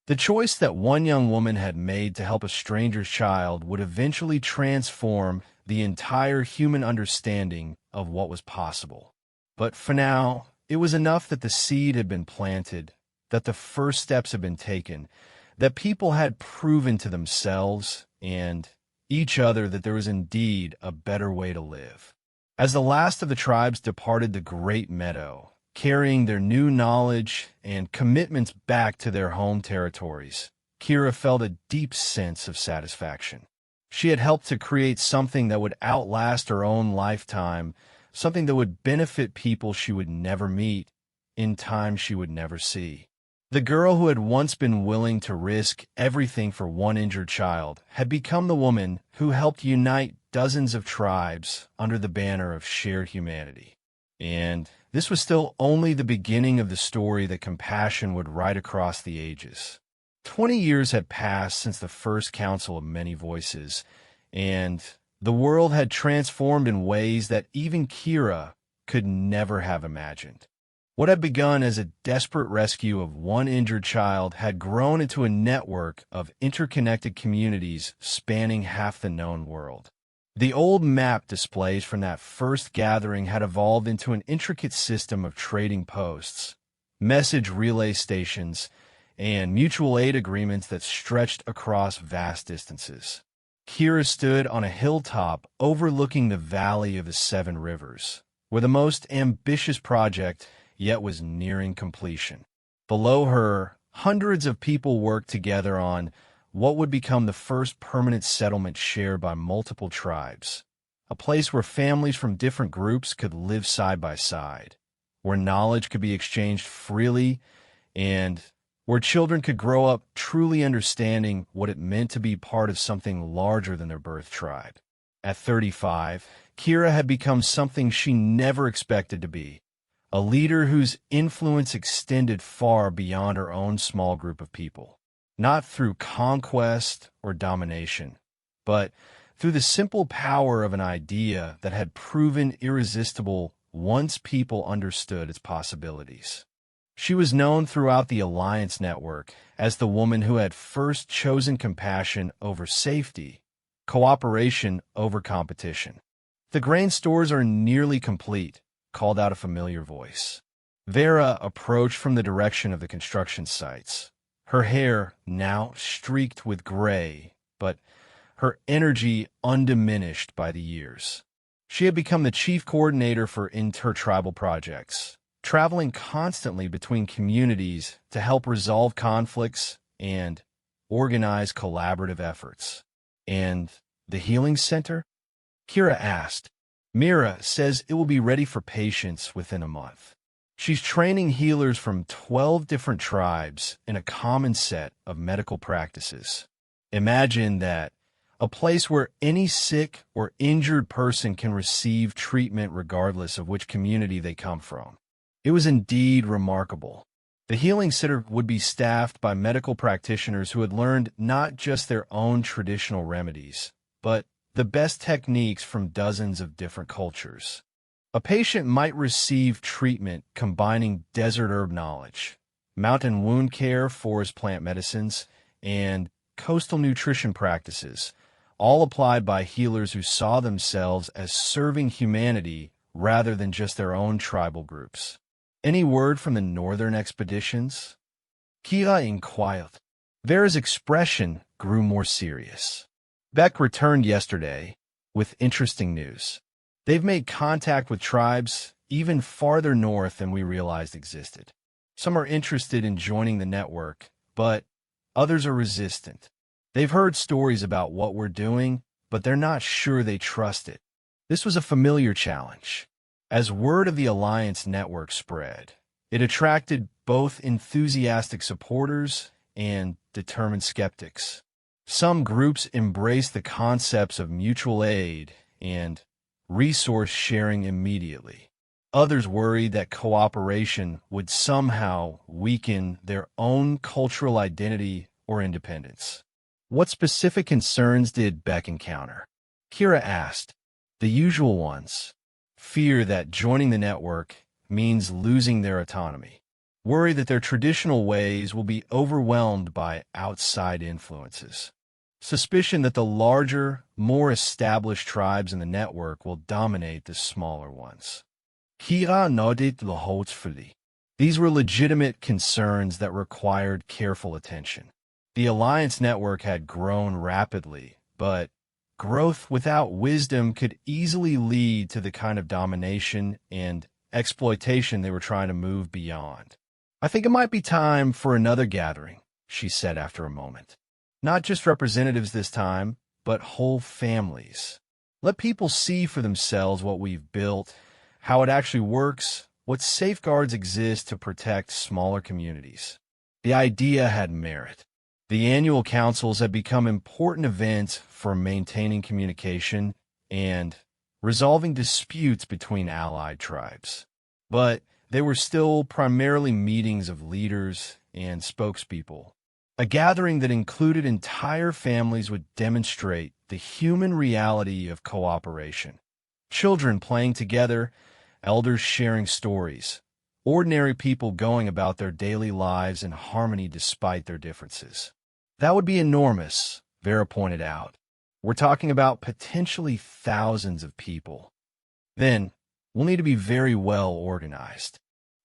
The choice that one young woman had made to help a stranger's child would eventually transform the entire human understanding of what was possible. But for now, it was enough that the seed had been planted, that the first steps had been taken, that people had proven to themselves and each other that there was indeed a better way to live. As the last of the tribes departed the great meadow, carrying their new knowledge and commitments back to their home territories, Kira felt a deep sense of satisfaction. She had helped to create something that would outlast her own lifetime, something that would benefit people she would never meet, in time she would never see. The girl who had once been willing to risk everything for one injured child had become the woman who helped unite dozens of tribes under the banner of shared humanity. And this was still only the beginning of the story that compassion would write across the ages. 20 years had passed since the first Council of Many Voices, and the world had transformed in ways that even Kira could never have imagined. What had begun as a desperate rescue of one injured child had grown into a network of interconnected communities spanning half the known world. The old map displays from that first gathering had evolved into an intricate system of trading posts, message relay stations, and mutual aid agreements that stretched across vast distances. Kira stood on a hilltop overlooking the valley of the Seven Rivers, where the most ambitious project yet was nearing completion. Below her, hundreds of people worked together on what would become the first permanent settlement shared by multiple tribes, a place where families from different groups could live side by side, where knowledge could be exchanged freely, and where children could grow up truly understanding what it meant to be part of something larger than their birth tribe. At 35, Kira had become something she never expected to be, a leader whose influence extended far beyond her own small group of people, not through conquest or domination, but through the simple power of an idea that had proven irresistible once people understood its possibilities. She was known throughout the Alliance network as the woman who had first chosen compassion over safety, cooperation over competition. "The grain stores are nearly complete," called out a familiar voice. Vera approached from the direction of the construction sites, her hair now streaked with gray, but her energy undiminished by the years. She had become the chief coordinator for intertribal projects, traveling constantly between communities to help resolve conflicts and organize collaborative efforts. "And the healing center?" Kira asked. "Mira says it will be ready for patients within a month. She's training healers from 12 different tribes in a common set of medical practices. Imagine that, a place where any sick or injured person can receive treatment regardless of which community they come from." It was indeed remarkable. The healing center would be staffed by medical practitioners who had learned not just their own traditional remedies, but the best techniques from dozens of different cultures. A patient might receive treatment combining desert herb knowledge, mountain wound care, forest plant medicines, and coastal nutrition practices, all applied by healers who saw themselves as serving humanity rather than just their own tribal groups. "Any word from the northern expeditions?" Kira inquired. Vera's expression grew more serious. "Beck returned yesterday with interesting news. They've made contact with tribes even farther north than we realized existed. Some are interested in joining the network, but others are resistant. They've heard stories about what we're doing, but they're not sure they trust it." This was a familiar challenge. As word of the Alliance network spread, it attracted both enthusiastic supporters and determined skeptics. Some groups embraced the concepts of mutual aid and resource sharing immediately. Others worried that cooperation would somehow weaken their own cultural identity or independence. "What specific concerns did Beck encounter?" Kira asked. "The usual ones. Fear that joining the network means losing their autonomy. Worry that their traditional ways will be overwhelmed by outside influences. Suspicion that the larger, more established tribes in the network will dominate the smaller ones." Kira nodded thoughtfully. These were legitimate concerns that required careful attention. The Alliance network had grown rapidly, but growth without wisdom could easily lead to the kind of domination and exploitation they were trying to move beyond. "I think it might be time for another gathering," she said after a moment. "Not just representatives this time, but whole families. Let people see for themselves what we've built, how it actually works, what safeguards exist to protect smaller communities." The idea had merit. The annual councils had become important events for maintaining communication and resolving disputes between allied tribes. But they were still primarily meetings of leaders and spokespeople. A gathering that included entire families would demonstrate the human reality of cooperation. Children playing together, elders sharing stories, ordinary people going about their daily lives in harmony despite their differences. That would be enormous, Vera pointed out. We're talking about potentially thousands of people. Then, we'll need to be very well organized.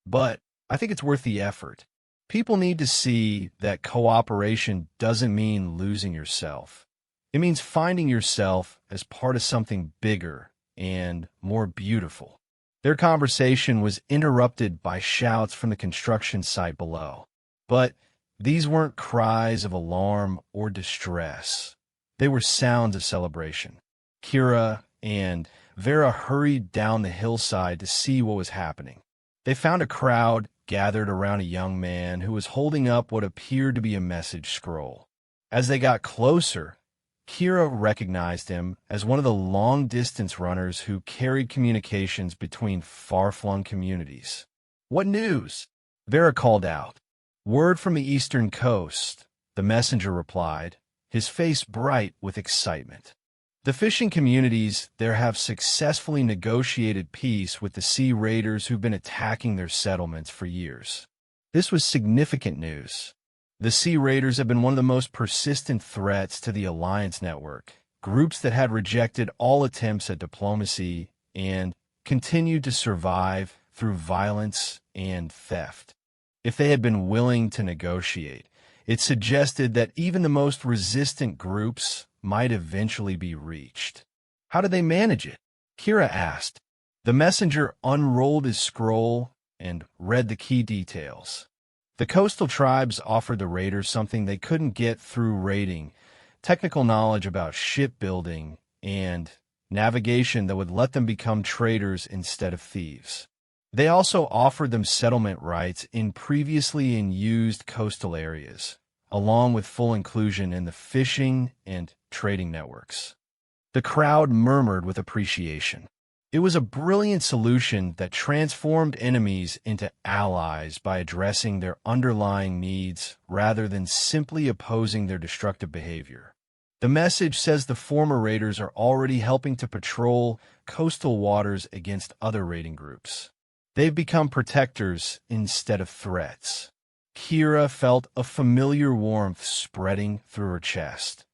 But I think it's worth the effort. People need to see that cooperation doesn't mean losing yourself. It means finding yourself as part of something bigger and more beautiful. Their conversation was interrupted by shouts from the construction site below. But these weren't cries of alarm or distress. They were sounds of celebration. Kira and Vera hurried down the hillside to see what was happening. They found a crowd gathered around a young man who was holding up what appeared to be a message scroll. As they got closer, Kira recognized him as one of the long-distance runners who carried communications between far-flung communities. "What news?" Vera called out. "Word from the eastern coast," the messenger replied, his face bright with excitement. The fishing communities there have successfully negotiated peace with the sea raiders who've been attacking their settlements for years. This was significant news. The sea raiders have been one of the most persistent threats to the Alliance network, groups that had rejected all attempts at diplomacy and continued to survive through violence and theft. If they had been willing to negotiate, it suggested that even the most resistant groups might eventually be reached. How did they manage it? Kira asked. The messenger unrolled his scroll and read the key details. The coastal tribes offered the raiders something they couldn't get through raiding, technical knowledge about shipbuilding and navigation that would let them become traders instead of thieves. They also offered them settlement rights in previously unused coastal areas, along with full inclusion in the fishing and trading networks. The crowd murmured with appreciation. It was a brilliant solution that transformed enemies into allies by addressing their underlying needs rather than simply opposing their destructive behavior. The message says the former raiders are already helping to patrol coastal waters against other raiding groups. They've become protectors instead of threats. Kira felt a familiar warmth spreading through her chest.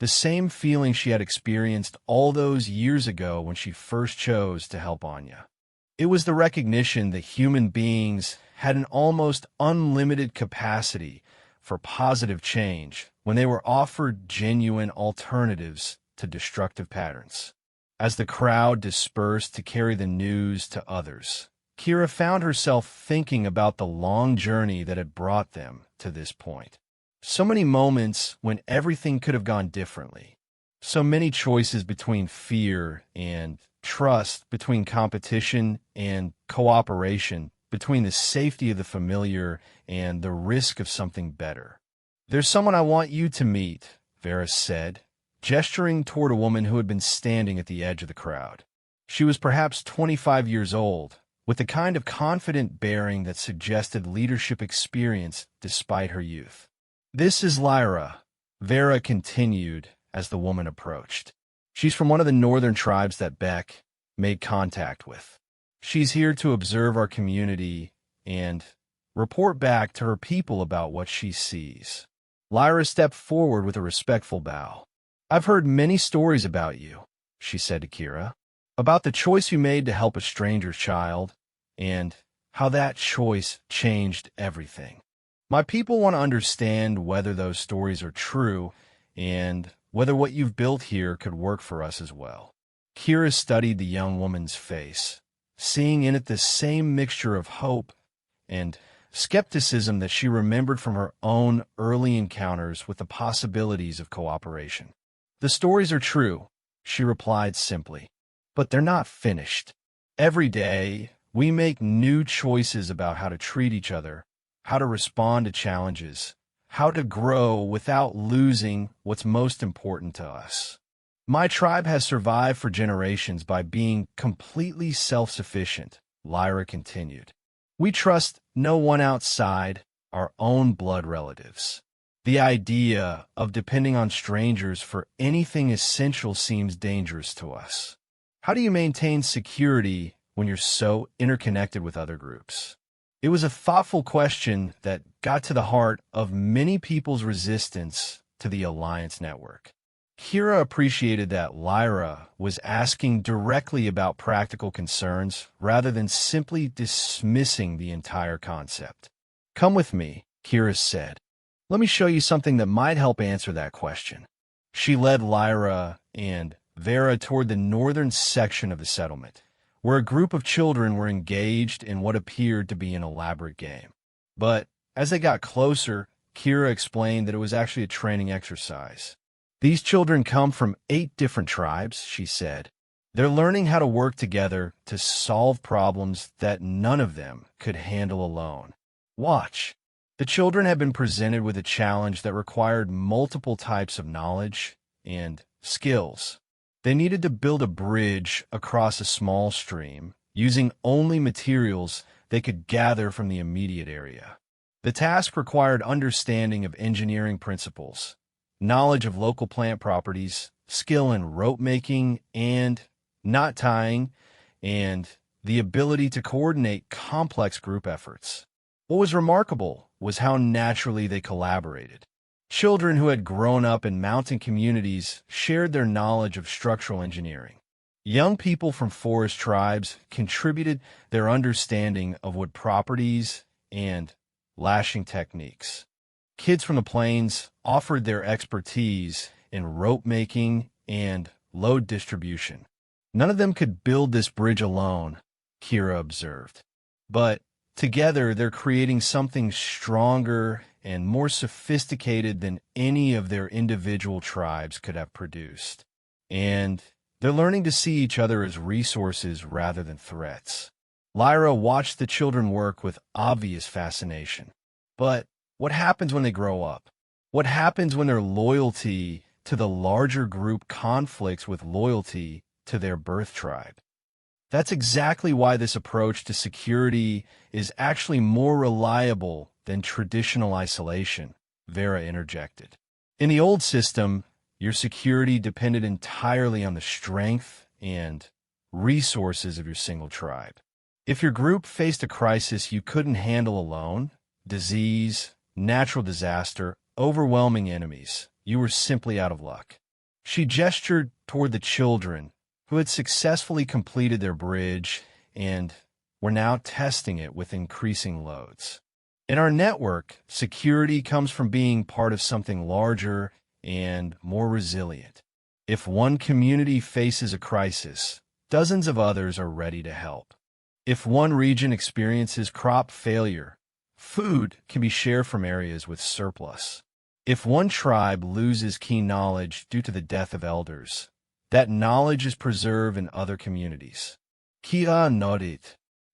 The same feeling she had experienced all those years ago when she first chose to help Anya. It was the recognition that human beings had an almost unlimited capacity for positive change when they were offered genuine alternatives to destructive patterns. As the crowd dispersed to carry the news to others, Kira found herself thinking about the long journey that had brought them to this point. So many moments when everything could have gone differently. So many choices between fear and trust, between competition and cooperation, between the safety of the familiar and the risk of something better. "There's someone I want you to meet," Vera said, gesturing toward a woman who had been standing at the edge of the crowd. She was perhaps 25 years old, with the kind of confident bearing that suggested leadership experience despite her youth. "This is Lyra," Vera continued as the woman approached. "She's from one of the northern tribes that Beck made contact with. She's here to observe our community and report back to her people about what she sees." Lyra stepped forward with a respectful bow. "I've heard many stories about you," she said to Kira, "about the choice you made to help a stranger's child, and how that choice changed everything. My people want to understand whether those stories are true and whether what you've built here could work for us as well." Kira studied the young woman's face, seeing in it the same mixture of hope and skepticism that she remembered from her own early encounters with the possibilities of cooperation. "The stories are true," she replied simply, "but they're not finished. Every day, we make new choices about how to treat each other, how to respond to challenges, how to grow without losing what's most important to us. My tribe has survived for generations by being completely self-sufficient," Lyra continued. "We trust no one outside our own blood relatives. The idea of depending on strangers for anything essential seems dangerous to us. How do you maintain security when you're so interconnected with other groups? It was a thoughtful question that got to the heart of many people's resistance to the Alliance network. Kira appreciated that Lyra was asking directly about practical concerns rather than simply dismissing the entire concept. "Come with me," Kira said. "Let me show you something that might help answer that question." She led Lyra and Vera toward the northern section of the settlement, where a group of children were engaged in what appeared to be an elaborate game. But as they got closer, Kira explained that it was actually a training exercise. "These children come from 8 different tribes," she said. "They're learning how to work together to solve problems that none of them could handle alone. Watch." The children had been presented with a challenge that required multiple types of knowledge and skills. They needed to build a bridge across a small stream using only materials they could gather from the immediate area. The task required understanding of engineering principles, knowledge of local plant properties, skill in rope making and knot tying, and the ability to coordinate complex group efforts. What was remarkable was how naturally they collaborated. Children who had grown up in mountain communities shared their knowledge of structural engineering. Young people from forest tribes contributed their understanding of wood properties and lashing techniques. Kids from the plains offered their expertise in rope making and load distribution. None of them could build this bridge alone, Kira observed. But together, they're creating something stronger and more sophisticated than any of their individual tribes could have produced. And they're learning to see each other as resources rather than threats. Lyra watched the children work with obvious fascination. But what happens when they grow up? What happens when their loyalty to the larger group conflicts with loyalty to their birth tribe? That's exactly why this approach to security is actually more reliable than traditional isolation, Vera interjected. In the old system, your security depended entirely on the strength and resources of your single tribe. If your group faced a crisis you couldn't handle alone, disease, natural disaster, overwhelming enemies, you were simply out of luck. She gestured toward the children who had successfully completed their bridge and were now testing it with increasing loads. In our network, security comes from being part of something larger and more resilient. If one community faces a crisis, dozens of others are ready to help. If one region experiences crop failure, food can be shared from areas with surplus. If one tribe loses key knowledge due to the death of elders, that knowledge is preserved in other communities. Kia nodded.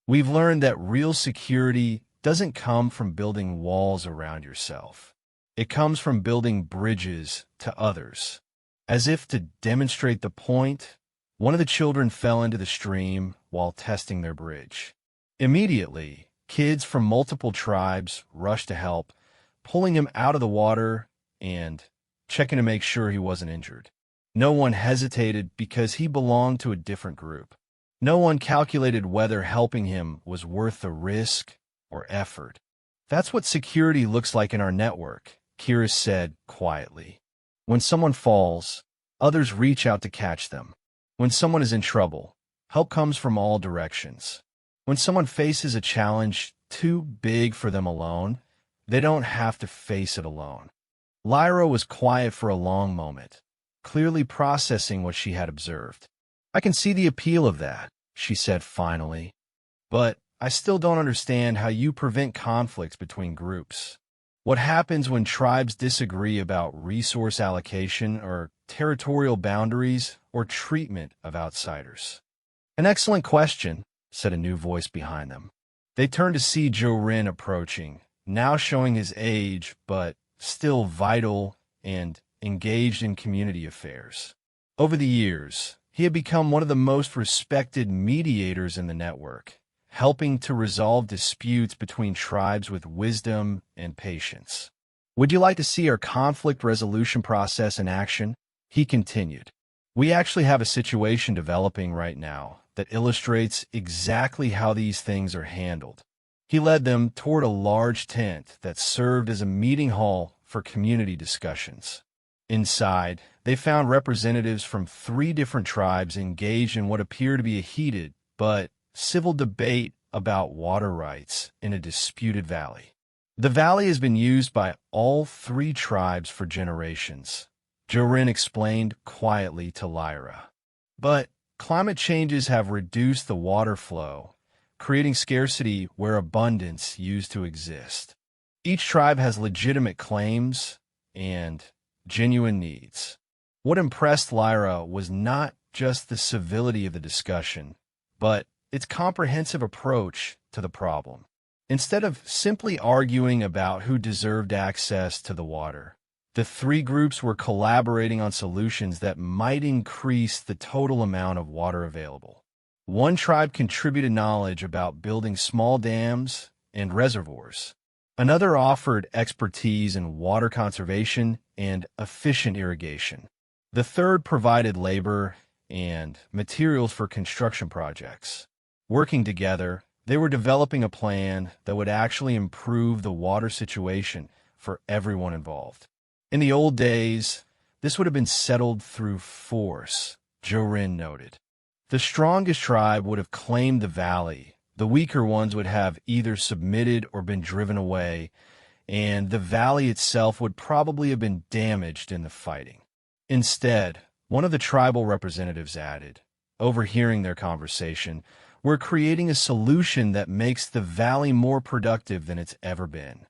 We've learned that real security doesn't come from building walls around yourself. It comes from building bridges to others. As if to demonstrate the point, one of the children fell into the stream while testing their bridge. Immediately, kids from multiple tribes rushed to help, pulling him out of the water and checking to make sure he wasn't injured. No one hesitated because he belonged to a different group. No one calculated whether helping him was worth the risk or effort. That's what security looks like in our network, Kira said quietly. When someone falls, others reach out to catch them. When someone is in trouble, help comes from all directions. When someone faces a challenge too big for them alone, they don't have to face it alone. Lyra was quiet for a long moment, clearly processing what she had observed. I can see the appeal of that, she said finally. But I still don't understand how you prevent conflicts between groups. What happens when tribes disagree about resource allocation or territorial boundaries or treatment of outsiders? An excellent question, said a new voice behind them. They turned to see Jorin approaching, now showing his age, but still vital and engaged in community affairs. Over the years, he had become one of the most respected mediators in the network, helping to resolve disputes between tribes with wisdom and patience. Would you like to see our conflict resolution process in action? He continued. We actually have a situation developing right now that illustrates exactly how these things are handled. He led them toward a large tent that served as a meeting hall for community discussions. Inside, they found representatives from 3 different tribes engaged in what appeared to be a heated but civil debate about water rights in a disputed valley. The valley has been used by all 3 tribes for generations, Jorin explained quietly to Lyra. But climate changes have reduced the water flow, creating scarcity where abundance used to exist. Each tribe has legitimate claims and genuine needs. What impressed Lyra was not just the civility of the discussion, but its comprehensive approach to the problem. Instead of simply arguing about who deserved access to the water, the 3 groups were collaborating on solutions that might increase the total amount of water available. One tribe contributed knowledge about building small dams and reservoirs. Another offered expertise in water conservation and efficient irrigation. The third provided labor and materials for construction projects. Working together, they were developing a plan that would actually improve the water situation for everyone involved. In the old days, this would have been settled through force, Jorin noted. The strongest tribe would have claimed the valley. The weaker ones would have either submitted or been driven away, and the valley itself would probably have been damaged in the fighting. Instead, one of the tribal representatives added, overhearing their conversation, "We're creating a solution that makes the valley more productive than it's ever been.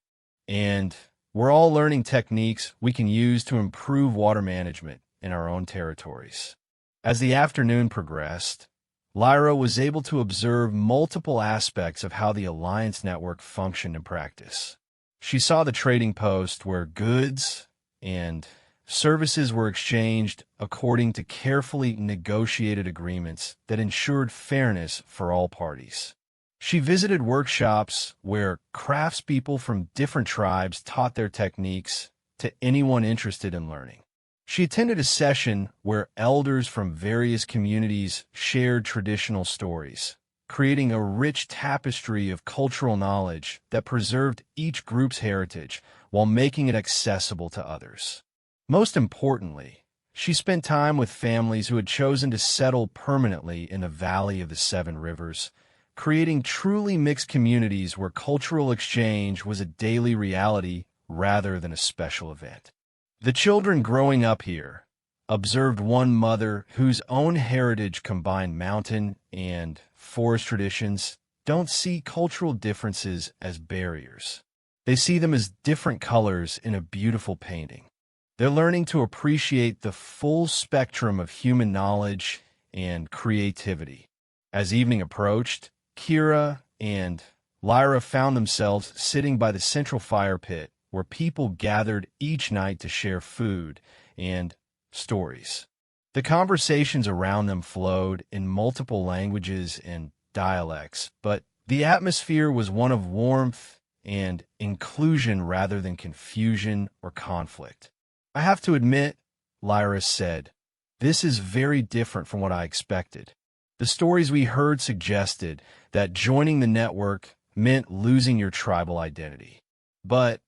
And we're all learning techniques we can use to improve water management in our own territories." As the afternoon progressed, Lyra was able to observe multiple aspects of how the Alliance network functioned in practice. She saw the trading post where goods and services were exchanged according to carefully negotiated agreements that ensured fairness for all parties. She visited workshops where craftspeople from different tribes taught their techniques to anyone interested in learning. She attended a session where elders from various communities shared traditional stories, creating a rich tapestry of cultural knowledge that preserved each group's heritage while making it accessible to others. Most importantly, she spent time with families who had chosen to settle permanently in the Valley of the 7 Rivers, creating truly mixed communities where cultural exchange was a daily reality rather than a special event. The children growing up here observed one mother whose own heritage combined mountain and forest traditions don't see cultural differences as barriers. They see them as different colors in a beautiful painting. They're learning to appreciate the full spectrum of human knowledge and creativity. As evening approached, Kira and Lyra found themselves sitting by the central fire pit where people gathered each night to share food and stories. The conversations around them flowed in multiple languages and dialects, but the atmosphere was one of warmth and inclusion rather than confusion or conflict. "I have to admit," Lyra said, "this is very different from what I expected. The stories we heard suggested that joining the network meant losing your tribal identity. But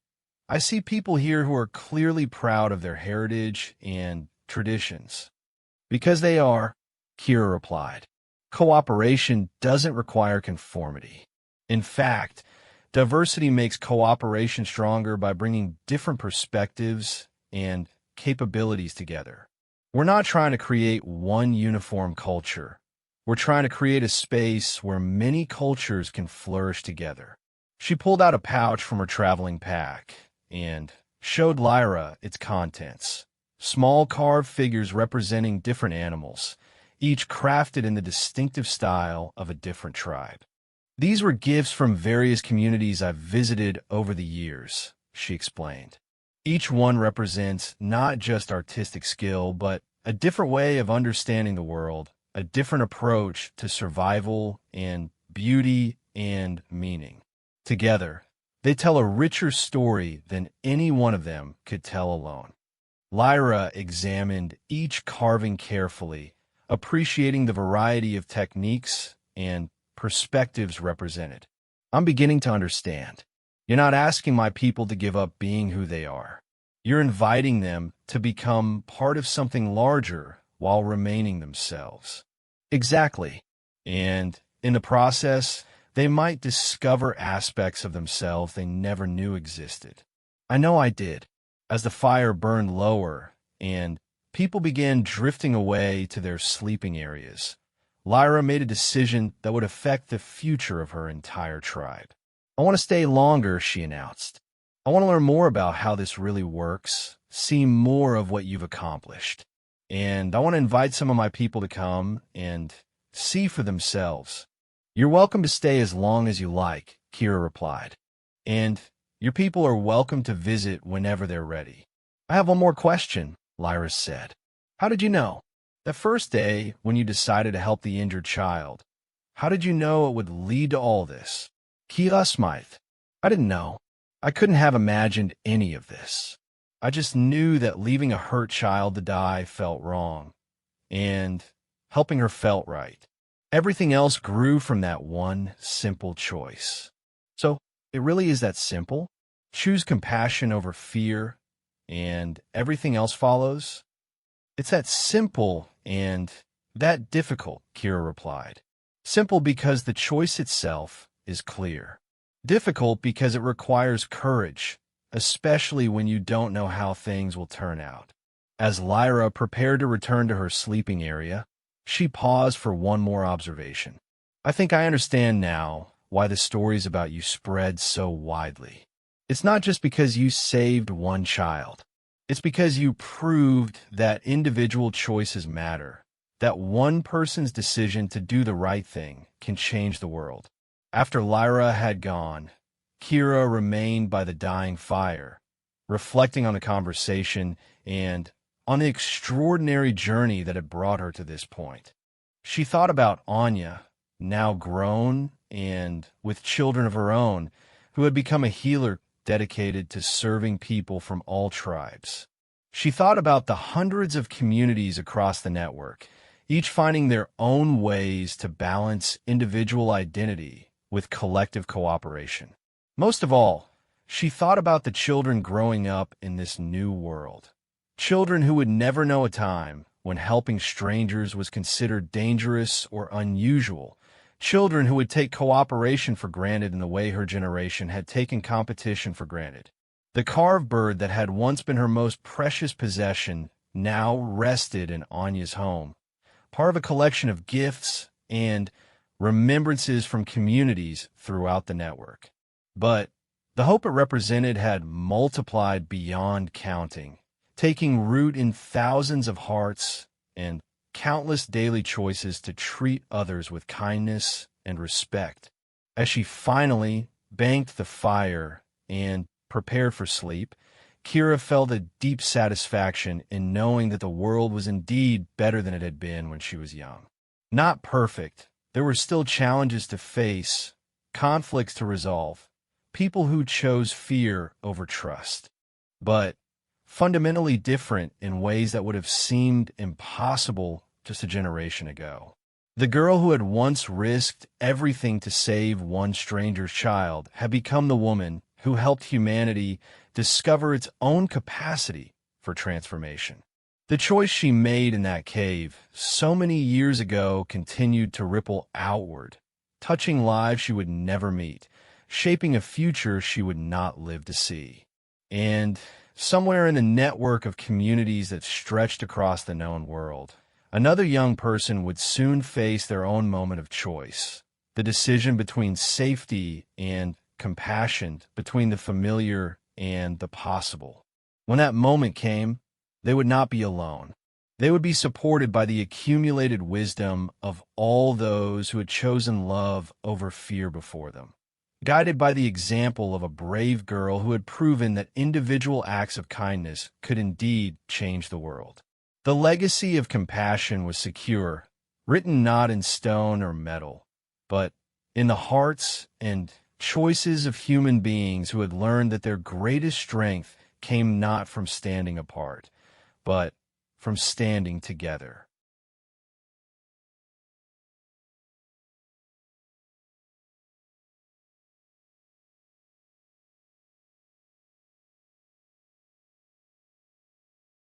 I see people here who are clearly proud of their heritage and traditions." "Because they are," Kira replied. "Cooperation doesn't require conformity. In fact, diversity makes cooperation stronger by bringing different perspectives and capabilities together. We're not trying to create one uniform culture. We're trying to create a space where many cultures can flourish together." She pulled out a pouch from her traveling pack and showed Lyra its contents. Small carved figures representing different animals, each crafted in the distinctive style of a different tribe. "These were gifts from various communities I've visited over the years," she explained. "Each one represents not just artistic skill, but a different way of understanding the world, a different approach to survival and beauty and meaning. Together, They tell a richer story than any one of them could tell alone. Lyra examined each carving carefully, appreciating the variety of techniques and perspectives represented. I'm beginning to understand. You're not asking my people to give up being who they are. You're inviting them to become part of something larger while remaining themselves. Exactly. And in the process, they might discover aspects of themselves they never knew existed. I know I did. As the fire burned lower and people began drifting away to their sleeping areas, Lyra made a decision that would affect the future of her entire tribe. I want to stay longer, she announced. I want to learn more about how this really works, see more of what you've accomplished. And I want to invite some of my people to come and see for themselves. You're welcome to stay as long as you like, Kira replied. And your people are welcome to visit whenever they're ready. I have one more question, Lyra said. How did you know? That first day, when you decided to help the injured child, how did you know it would lead to all this? Kira smiled. I didn't know. I couldn't have imagined any of this. I just knew that leaving a hurt child to die felt wrong, and helping her felt right. Everything else grew from that one simple choice. So, it really is that simple. Choose compassion over fear, and everything else follows. It's that simple and that difficult, Kira replied. Simple because the choice itself is clear. Difficult because it requires courage, especially when you don't know how things will turn out. As Lyra prepared to return to her sleeping area, she paused for one more observation. I think I understand now why the stories about you spread so widely. It's not just because you saved one child. It's because you proved that individual choices matter, that one person's decision to do the right thing can change the world. After Lyra had gone, Kira remained by the dying fire, reflecting on the conversation and on the extraordinary journey that had brought her to this point. She thought about Anya, now grown and with children of her own, who had become a healer dedicated to serving people from all tribes. She thought about the hundreds of communities across the network, each finding their own ways to balance individual identity with collective cooperation. Most of all, she thought about the children growing up in this new world. Children who would never know a time when helping strangers was considered dangerous or unusual. Children who would take cooperation for granted in the way her generation had taken competition for granted. The carved bird that had once been her most precious possession now rested in Anya's home, part of a collection of gifts and remembrances from communities throughout the network. But the hope it represented had multiplied beyond counting, taking root in thousands of hearts and countless daily choices to treat others with kindness and respect. As she finally banked the fire and prepared for sleep, Kira felt a deep satisfaction in knowing that the world was indeed better than it had been when she was young. Not perfect, there were still challenges to face, conflicts to resolve, people who chose fear over trust. But fundamentally different in ways that would have seemed impossible just a generation ago. The girl who had once risked everything to save one stranger's child had become the woman who helped humanity discover its own capacity for transformation. The choice she made in that cave so many years ago continued to ripple outward, touching lives she would never meet, shaping a future she would not live to see. And somewhere in the network of communities that stretched across the known world, another young person would soon face their own moment of choice, the decision between safety and compassion, between the familiar and the possible. When that moment came, they would not be alone. They would be supported by the accumulated wisdom of all those who had chosen love over fear before them, guided by the example of a brave girl who had proven that individual acts of kindness could indeed change the world. The legacy of compassion was secure, written not in stone or metal, but in the hearts and choices of human beings who had learned that their greatest strength came not from standing apart, but from standing together.